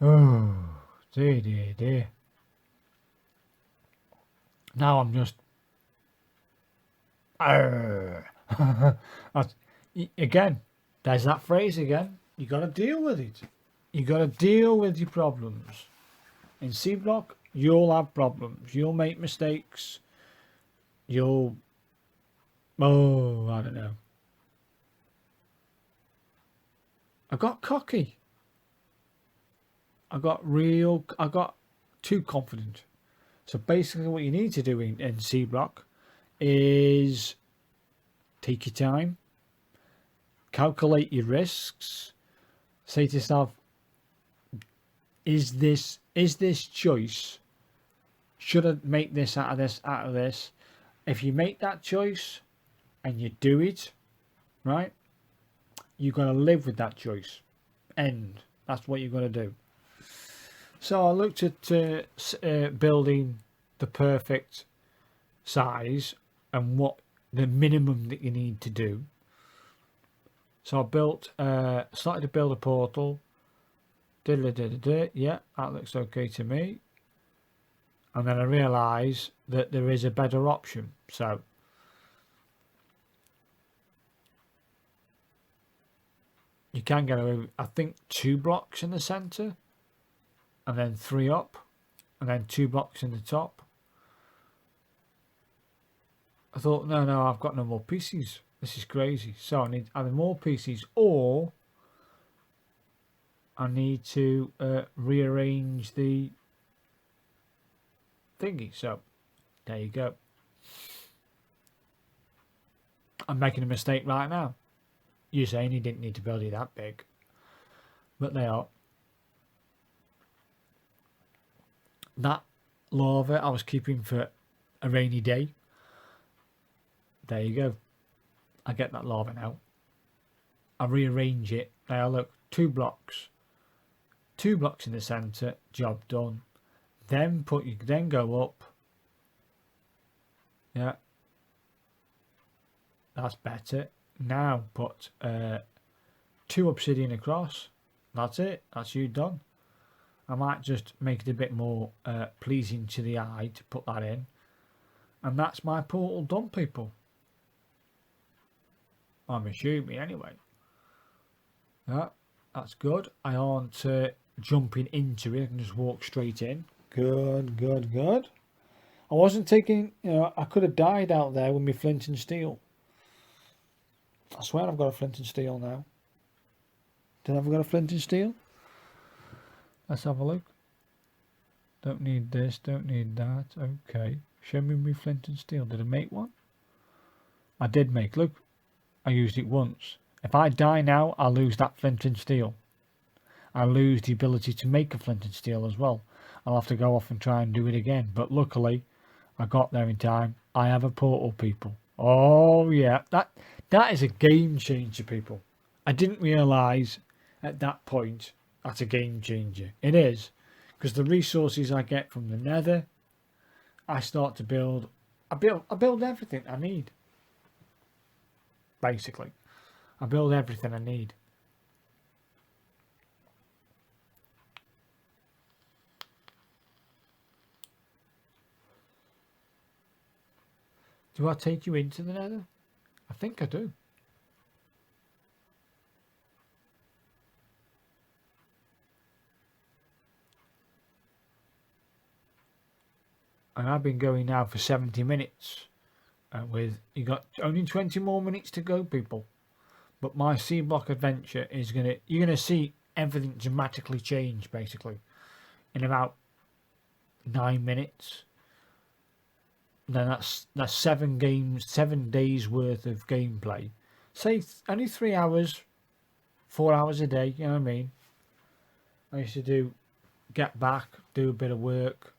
A: Oh, dear, dear, dear. Now I'm just... Again, there's that phrase again. You got to deal with it. You got to deal with your problems. In Seablock, you'll have problems. You'll make mistakes. You'll... Oh, I don't know. I got cocky. I got too confident. So basically what you need to do in Seablock is take your time, calculate your risks, say to yourself, is this choice, should I make this out of this? If you make that choice and you do it, right, you're going to live with that choice. End. That's what you're going to do. So I looked at building the perfect size and what the minimum that you need to do. So I started to build a portal. Yeah, that looks okay to me. And then I realised that there is a better option. So you can get away with, I think, 2 blocks in the centre, and then 3 up, and then 2 blocks in the top. I thought, no, I've got no more pieces. This is crazy. So I need either more pieces, or I need to rearrange the thingy. So there you go. I'm making a mistake right now. You're saying you didn't need to build it that big, but they are. That lava I was keeping for a rainy day. There you go. I get that lava now. I rearrange it. Now look, 2 blocks. 2 blocks in the centre, job done. Then go up. Yeah. That's better. Now put 2 obsidian across. That's it. That's you done. I might just make it a bit more pleasing to the eye to put that in. And that's my portal done, people. I'm assuming anyway. Yeah, that's good. I aren't jumping into it. I can just walk straight in. Good, good, good. I wasn't taking, I could have died out there with my flint and steel. I swear I've got a flint and steel now. Did I have got a flint and steel? Let's have a look. Don't need this, don't need that. Okay. Show me my flint and steel. Did I make one? I did make, look. I used it once. If I die now, I'll lose that flint and steel. I'll lose the ability to make a flint and steel as well. I'll have to go off and try and do it again. But luckily, I got there in time. I have a portal, people. Oh, yeah. That is a game changer, people. I didn't realise at that point that's a game changer. It is. Because the resources I get from the nether, I start to build. I build everything I need. Basically. I build everything I need. Do I take you into the nether? I think I do. And I've been going now for 70 minutes. With you got only 20 more minutes to go, people. But my Seablock adventure is you're gonna see everything dramatically change basically in about 9 minutes. Then that's 7 days worth of gameplay. Say only 3 hours, 4 hours a day. You know what I mean? I used to get back, do a bit of work,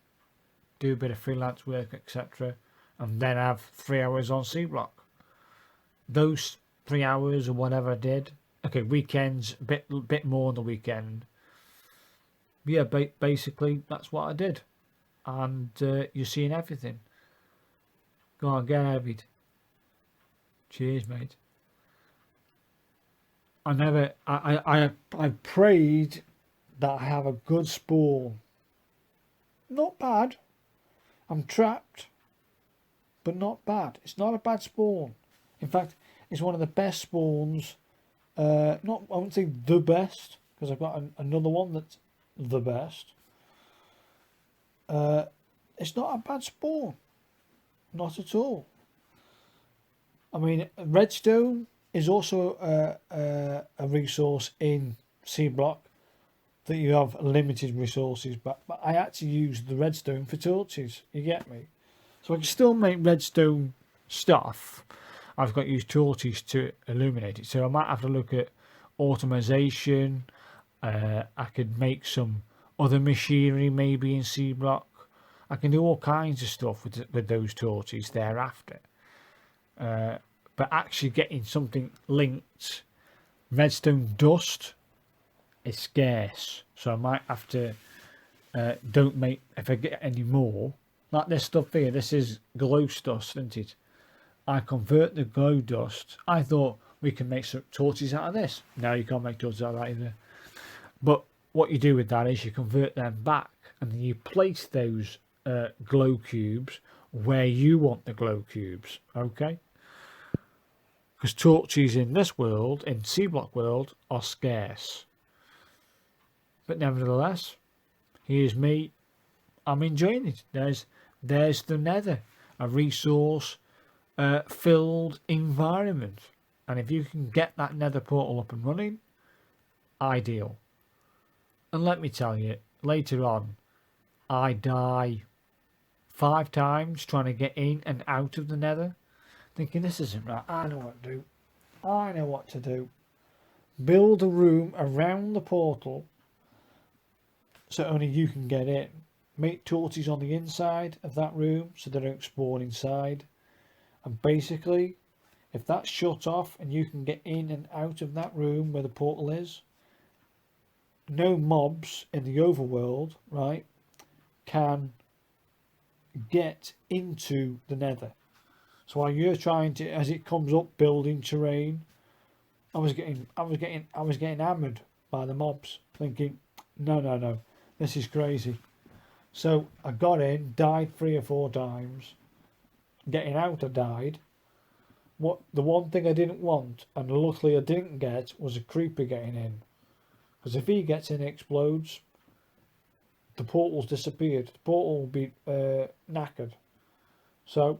A: do a bit of freelance work, etc., and then have 3 hours on Seablock. Those 3 hours or whatever I did. Okay, weekends, bit more on the weekend. But yeah, basically that's what I did, and you're seeing everything. Go on, get Avid. Cheers, mate. I prayed that I have a good spawn. Not bad. I'm trapped, but not bad. It's not a bad spawn. In fact, it's one of the best spawns. I wouldn't say the best, because I've got another one that's the best. It's not a bad spawn. Not at all. I mean, redstone is also a resource in Seablock that you have limited resources, but I actually use the redstone for torches. You get me? So I can still make redstone stuff. I've got to use torches to illuminate it. So I might have to look at automation. I could make some other machinery maybe in Seablock. I can do all kinds of stuff with those torches thereafter. But actually getting something linked, redstone dust is scarce. So I might have to, if I get any more, like this stuff here, this is glow dust, isn't it? I convert the glow dust. I thought we can make some torches out of this. No, you can't make torches out of that either. But what you do with that is you convert them back and then you place those glow cubes where you want the glow cubes, okay? Because torches in this world, in Seablock world, are scarce. But nevertheless, here's me. I'm enjoying it. There's the nether, a resource filled environment. And if you can get that nether portal up and running, ideal. And let me tell you, later on, I die 5 times trying to get in and out of the nether, thinking this isn't right. I know what to do. I know what to do. Build a room around the portal so only you can get in. Make torches on the inside of that room so they don't spawn inside. And basically, if that's shut off and you can get in and out of that room where the portal is, no mobs in the overworld, right, can get into the nether. So while you're trying to, as it comes up building terrain, I was getting hammered by the mobs, thinking, no, this is crazy. So I got in, died 3 or 4 times. Getting out, I died. The one thing I didn't want, and luckily I didn't get, was a creeper getting in. Because if he gets in and explodes, the portal's disappeared. The portal will be knackered. So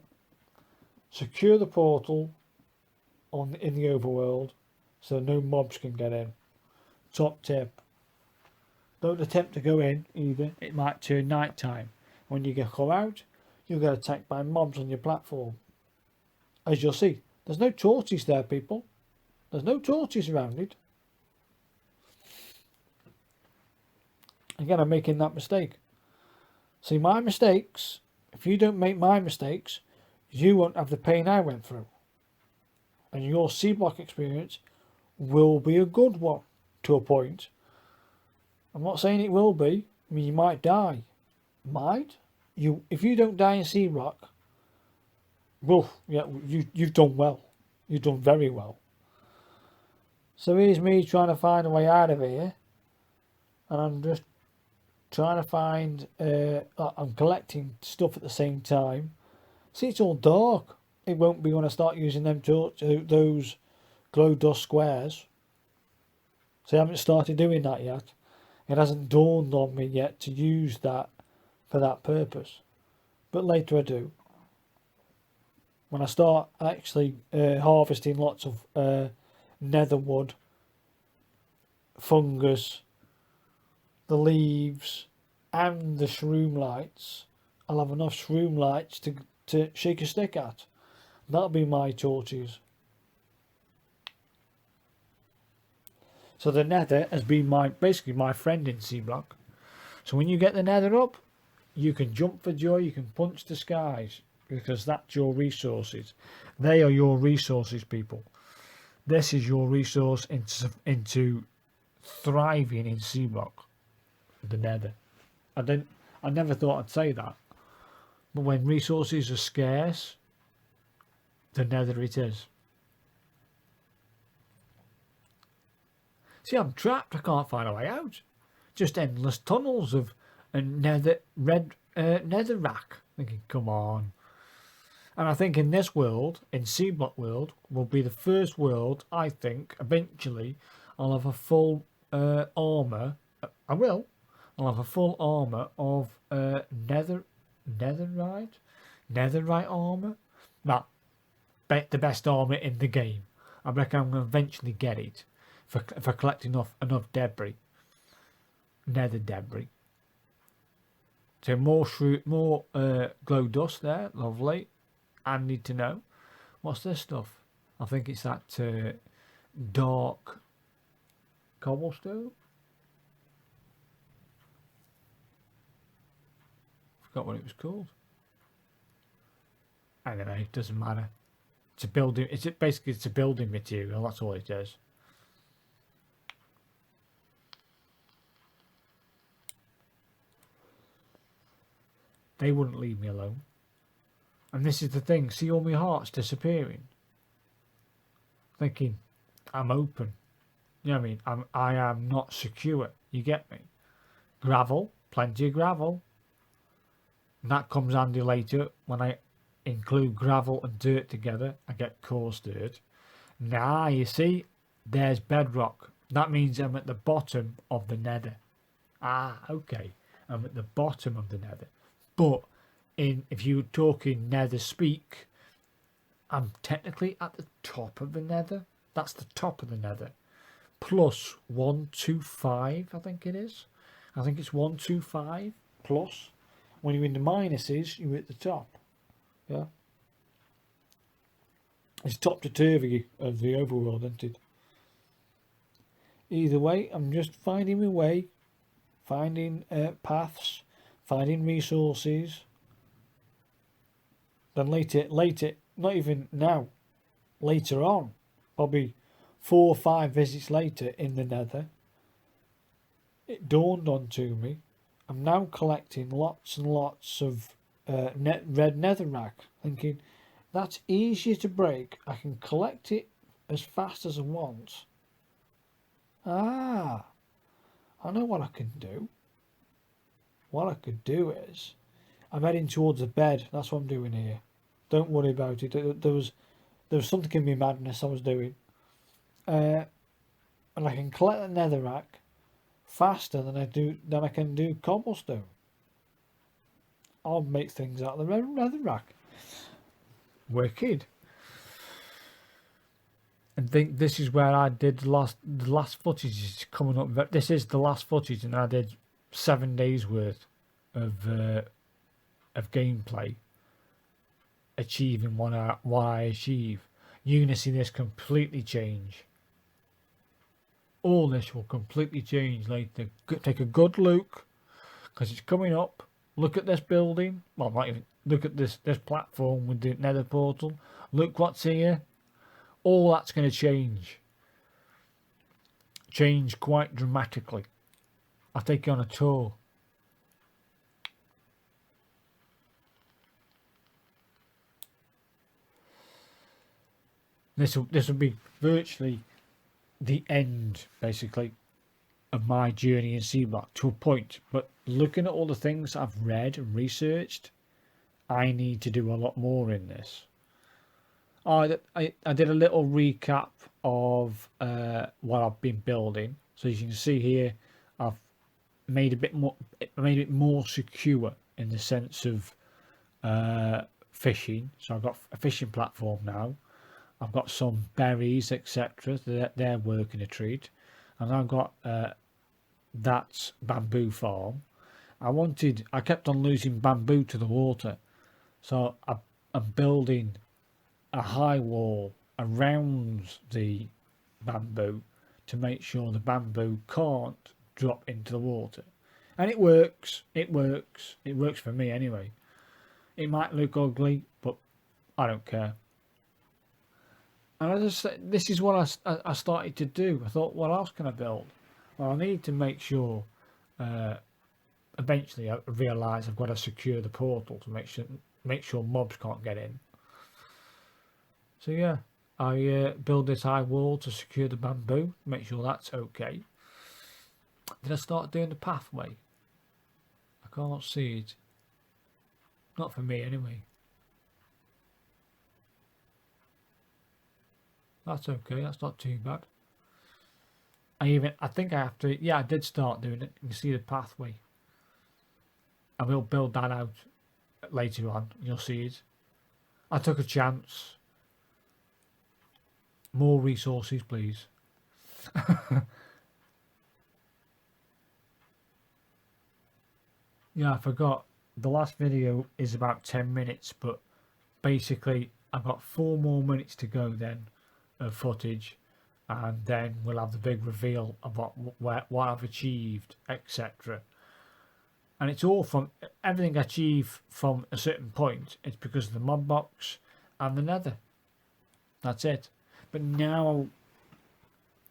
A: secure the portal in the overworld so no mobs can get in. Top tip. Don't attempt to go in either. It might turn night time. When you come out, you'll get attacked by mobs on your platform. As you'll see, there's no torches there, people. There's no torches around it. Again, I'm making that mistake. See, my mistakes, if you don't make my mistakes, you won't have the pain I went through. And your Seablock experience will be a good one, to a point. I'm not saying it will be. I mean, you might die. Might? If you don't die in Seablock, well, yeah, you've done well. You've done very well. So here's me trying to find a way out of here. And I'm just trying to find, I'm collecting stuff at the same time. See, it's all dark. It won't be when I start using them those glow dust squares. So I haven't started doing that yet. It hasn't dawned on me yet to use that for that purpose. But later I do. When I start actually harvesting lots of nether wood, fungus, the leaves, and the shroom lights, I'll have enough shroom lights to shake a stick at. That'll be my torches. So the nether has been basically my friend in Seablock. So when you get the nether up, you can jump for joy, you can punch the skies, because that's your resources. They are your resources, people. This is your resource into thriving in Seablock, the nether. I never thought I'd say that. But when resources are scarce, the nether it is. See, I'm trapped. I can't find a way out. Just endless tunnels of a nether rack. Thinking, come on. And I think in this world, in Seablock world, will be the first world, I think, eventually, I'll have a full armour. I will. I'll have a full armour of netherite armour. That the best armour in the game. I reckon I'm going to eventually get it for collecting enough debris. Nether debris. So more glow dust there. Lovely. I need to know. What's this stuff? I think it's that dark cobblestone. Forgot what it was called. Anyway, it doesn't matter. It's a building. It's a building material. That's all it is. They wouldn't leave me alone. And this is the thing. See all my hearts disappearing. Thinking, I'm open. You know what I mean? I am not secure. You get me? Gravel, plenty of gravel. And that comes handy later when I include gravel and dirt together. I get coarse dirt. Now you see, there's bedrock. That means I'm at the bottom of the nether. Ah, okay. I'm at the bottom of the nether. But if you're talking nether speak, I'm technically at the top of the nether. That's the top of the nether. Plus 125, I think it is. I think it's 125 plus. When you're in the minuses, you're at the top. Yeah. It's topsy-turvy of the overworld, isn't it? Either way, I'm just finding my way, finding paths, finding resources. Then later, not even now, later on, probably 4 or 5 visits later in the nether, it dawned onto me, I'm now collecting lots and lots of red netherrack, thinking that's easier to break. I can collect it as fast as I want. Ah, I know what I can do. What I could do is, I'm heading towards the bed. That's what I'm doing here. Don't worry about it. There was something in my madness I was doing. And I can collect the netherrack faster than I can do cobblestone. I'll make things out of the netherrack. Wicked. And think this is where I did the last footage is coming up. This is the last footage, and I did 7 days worth of gameplay, achieving what I achieve. You're gonna see this completely change. All this will completely change later. Take a good look, because it's coming up. Look at this building. Well, not even look at this platform with the nether portal. Look what's here. All that's going to change quite dramatically. I'll take you on a tour. This will be virtually the end, basically, of my journey in Seablock to a point. But looking at all the things I've read and researched, I need to do a lot more in this. I did a little recap of what I've been building. So as you can see here, I've made made it more secure in the sense of fishing. So I've got a fishing platform now. I've got some berries, etc. They're working a treat, and I've got that bamboo farm. I kept on losing bamboo to the water, so I'm building a high wall around the bamboo to make sure the bamboo can't drop into the water. And it works. It works. It works for me anyway. It might look ugly, but I don't care. And this is what I started to do. I thought, what else can I build? Well, I need to make sure. Eventually, I realise I've got to secure the portal to make sure mobs can't get in. So yeah, I build this high wall to secure the bamboo, make sure that's okay. Did I start doing the pathway? I can't see it. Not for me anyway. That's okay, that's not too bad. I think I have to, yeah, I did start doing it. You can see the pathway. I will build that out later on, you'll see it. I took a chance. More resources, please. Yeah, I forgot. The last video is about 10 minutes, but basically I've got 4 more minutes to go then of footage, and then we'll have the big reveal of what I've achieved, etc. And it's all from everything I achieve from a certain point. It's because of the mod box and the nether. That's it. But now,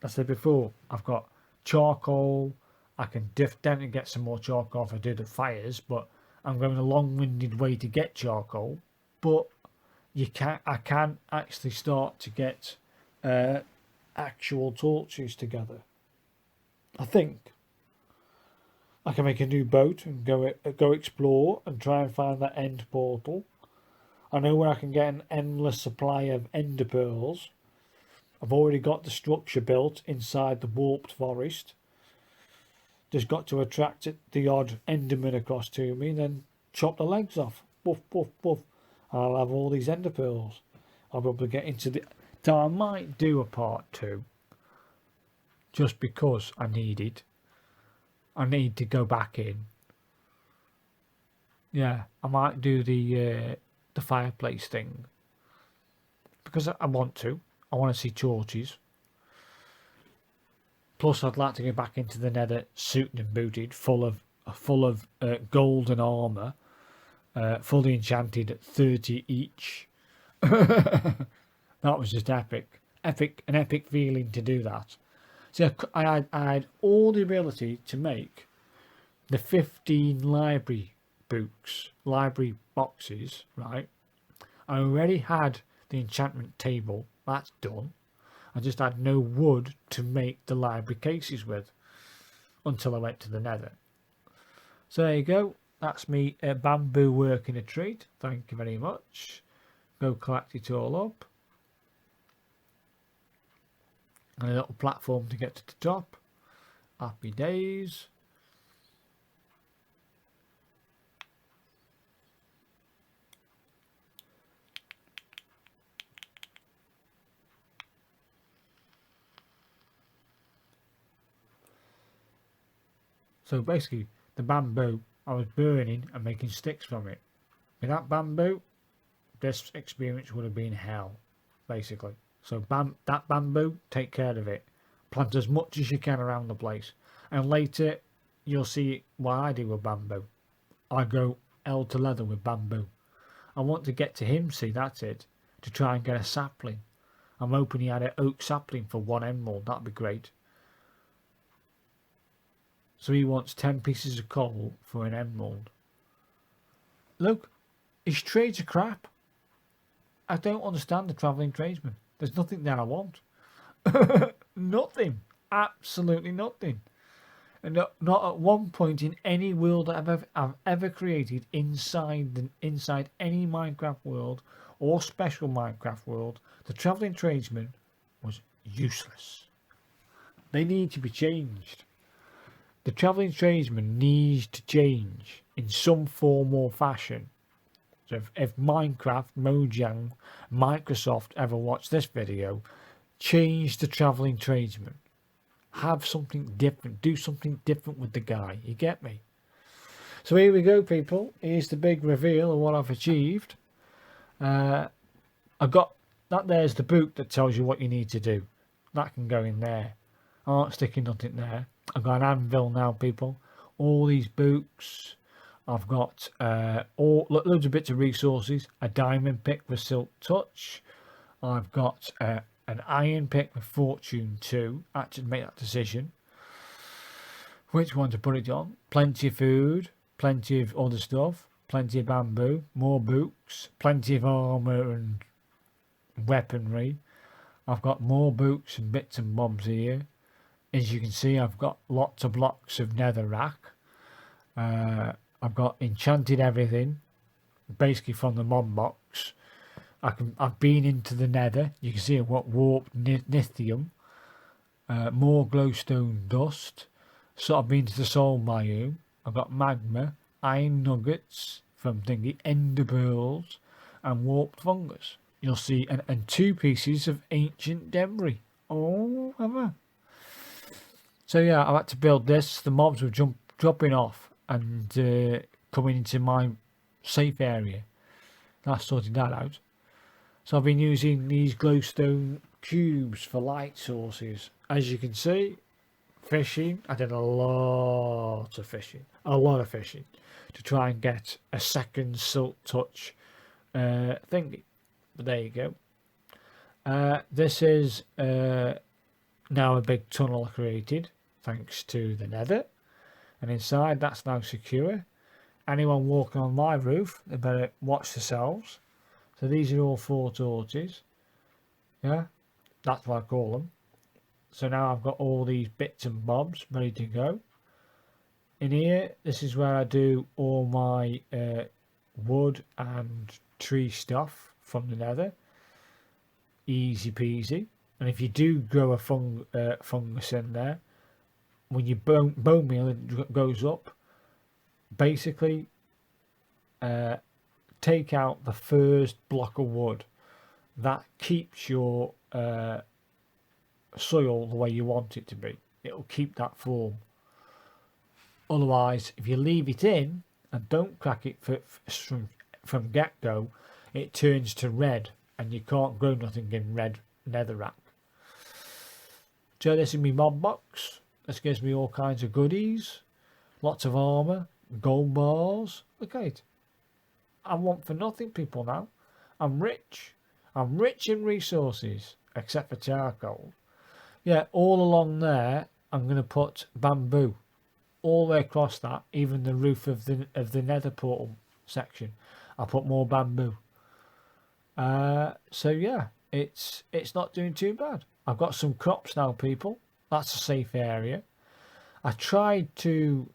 A: as I said before, I've got charcoal. I can definitely get some more charcoal if I do the fires, but I'm going a long-winded way to get charcoal. But I can actually start to get actual torches together. I think I can make a new boat and go explore and try and find that end portal. I know where I can get an endless supply of ender pearls. I've already got the structure built inside the warped forest. Just got to attract the odd enderman across to me, then chop the legs off. Woof, woof, woof. I'll have all these ender pearls. I'll be able to get into the... So I might do a part 2. Just because I need it. I need to go back in. Yeah, I might do the fireplace thing. Because I want to. I want to see torches. Plus, I'd like to go back into the nether suited and booted, full of golden armour, fully enchanted at 30 each. That was just epic. An epic feeling to do that. So I had all the ability to make the 15 library boxes, right? I already had the enchantment table, that's done. I just had no wood to make the library cases with until I went to the nether. So there you go. That's me bamboo working a treat. Thank you very much. Go collect it all up. And a little platform to get to the top. Happy days. So basically, the bamboo, I was burning and making sticks from it. Without bamboo, this experience would have been hell, basically. So that bamboo, take care of it. Plant as much as you can around the place. And later, you'll see what I do with bamboo. I go L to leather with bamboo. I want to get to him, see, that's it, to try and get a sapling. I'm hoping he had an oak sapling for 1 emerald, that'd be great. So he wants 10 pieces of coal for an emerald. Look, his trades are crap. I don't understand the travelling tradesman. There's nothing there I want. Nothing. Absolutely nothing. And not at one point in any world that I've ever created inside any Minecraft world or special Minecraft world, the travelling tradesman was useless. They need to be changed. The travelling tradesman needs to change in some form or fashion. So if Minecraft, Mojang, Microsoft ever watch this video, change the travelling tradesman. Have something different. Do something different with the guy. You get me? So here we go, people. Here's the big reveal of what I've achieved. I've got that. There's the book that tells you what you need to do. That can go in there. I aren't sticking nothing there. I've got an anvil now, people. All these books. I've got loads of bits of resources. A diamond pick for Silk Touch. I've got an iron pick with Fortune 2. I had to make that decision. Which one to put it on? Plenty of food. Plenty of other stuff. Plenty of bamboo. More books. Plenty of armour and weaponry. I've got more books and bits and bobs here. As you can see, I've got lots of blocks of netherrack. I've got enchanted everything, basically from the mod box. I've been into the nether. You can see I've got warped lithium, more glowstone dust. So I've been to the soul biome. I've got magma, iron nuggets from thingy, ender pearls, and warped fungus. You'll see, and 2 pieces of ancient debris. Oh, have I? So yeah, I've had to build this. The mobs were dropping off and coming into my safe area. I sorted that out. So I've been using these glowstone cubes for light sources. As you can see, fishing. I did a lot of fishing to try and get a second Silk Touch thingy. But there you go. This is now a big tunnel I created thanks to the nether, and inside that's now secure. Anyone walking on my roof, they better watch themselves. So these are all 4 torches. Yeah, that's what I call them. So now I've got all these bits and bobs ready to go. In here, this is where I do all my wood and tree stuff from the nether. Easy peasy. And if you do grow a fungus in there, when you bone meal it goes up, basically take out the first block of wood. That keeps your soil the way you want it to be. It'll keep that form. Otherwise, if you leave it in and don't crack it from get-go, it turns to red and you can't grow nothing in red netherrack. So this is my mob box. This gives me all kinds of goodies. Lots of armour, gold bars. Look at it. I want for nothing, people, now. I'm rich. I'm rich in resources, except for charcoal. Yeah, all along there, I'm going to put bamboo. All the way across that, even the roof of the nether portal section. I'll put more bamboo. So yeah, it's not doing too bad. I've got some crops now, people. That's a safe area. I tried to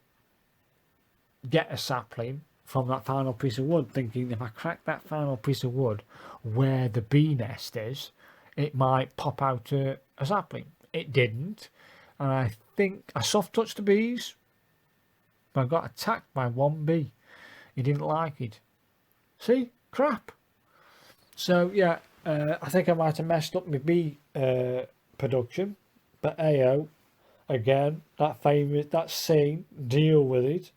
A: get a sapling from that final piece of wood, thinking if I crack that final piece of wood where the bee nest is, it might pop out a sapling. It didn't, and I think I soft touched the bees, but I got attacked by one bee. He didn't like it. See? Crap. So yeah, I think I might have messed up my bee production, but ayo, again, that saying, deal with it.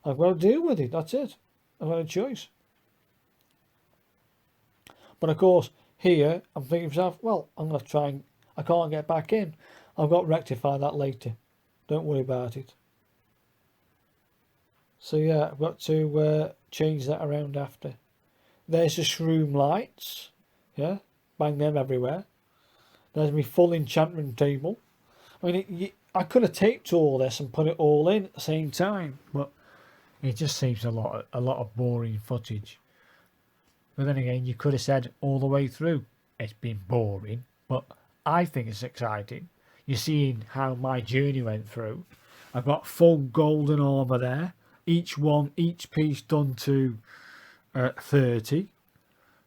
A: I've got to deal with it, that's it. I've got a choice. But of course, here, I'm thinking to myself, well, I'm going to try and, I can't get back in. I've got to rectify that later. Don't worry about it. So yeah, I've got to change that around after. There's the shroom lights. Yeah, bang them everywhere. There's my full enchantment table. I mean, I could have taped all this and put it all in at the same time, but it just seems a lot of boring footage. But then again, you could have said all the way through it's been boring, but I think it's exciting. You're seeing how my journey went through, I've got full golden armour there. Each piece done to 30.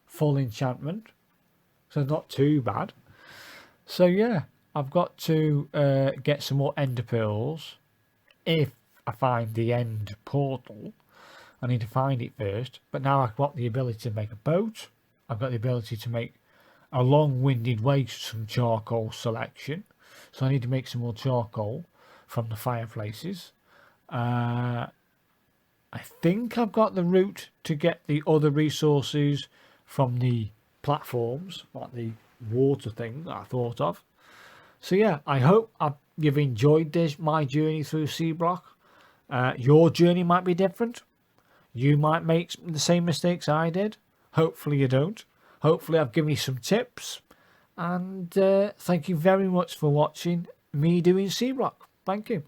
A: Full enchantment. So not too bad. So yeah, I've got to get some more ender pearls. If I find the end portal, I need to find it first. But now I've got the ability to make a boat. I've got the ability to make a long-winded way to some charcoal selection. So I need to make some more charcoal from the fireplaces. I think I've got the route to get the other resources from the platforms, like the water thing that I thought of. So yeah, I hope you've enjoyed my journey through Seablock. Your journey might be different. You might make the same mistakes I did. Hopefully you don't. Hopefully I've given you some tips. And thank you very much for watching me doing Seablock. Thank you.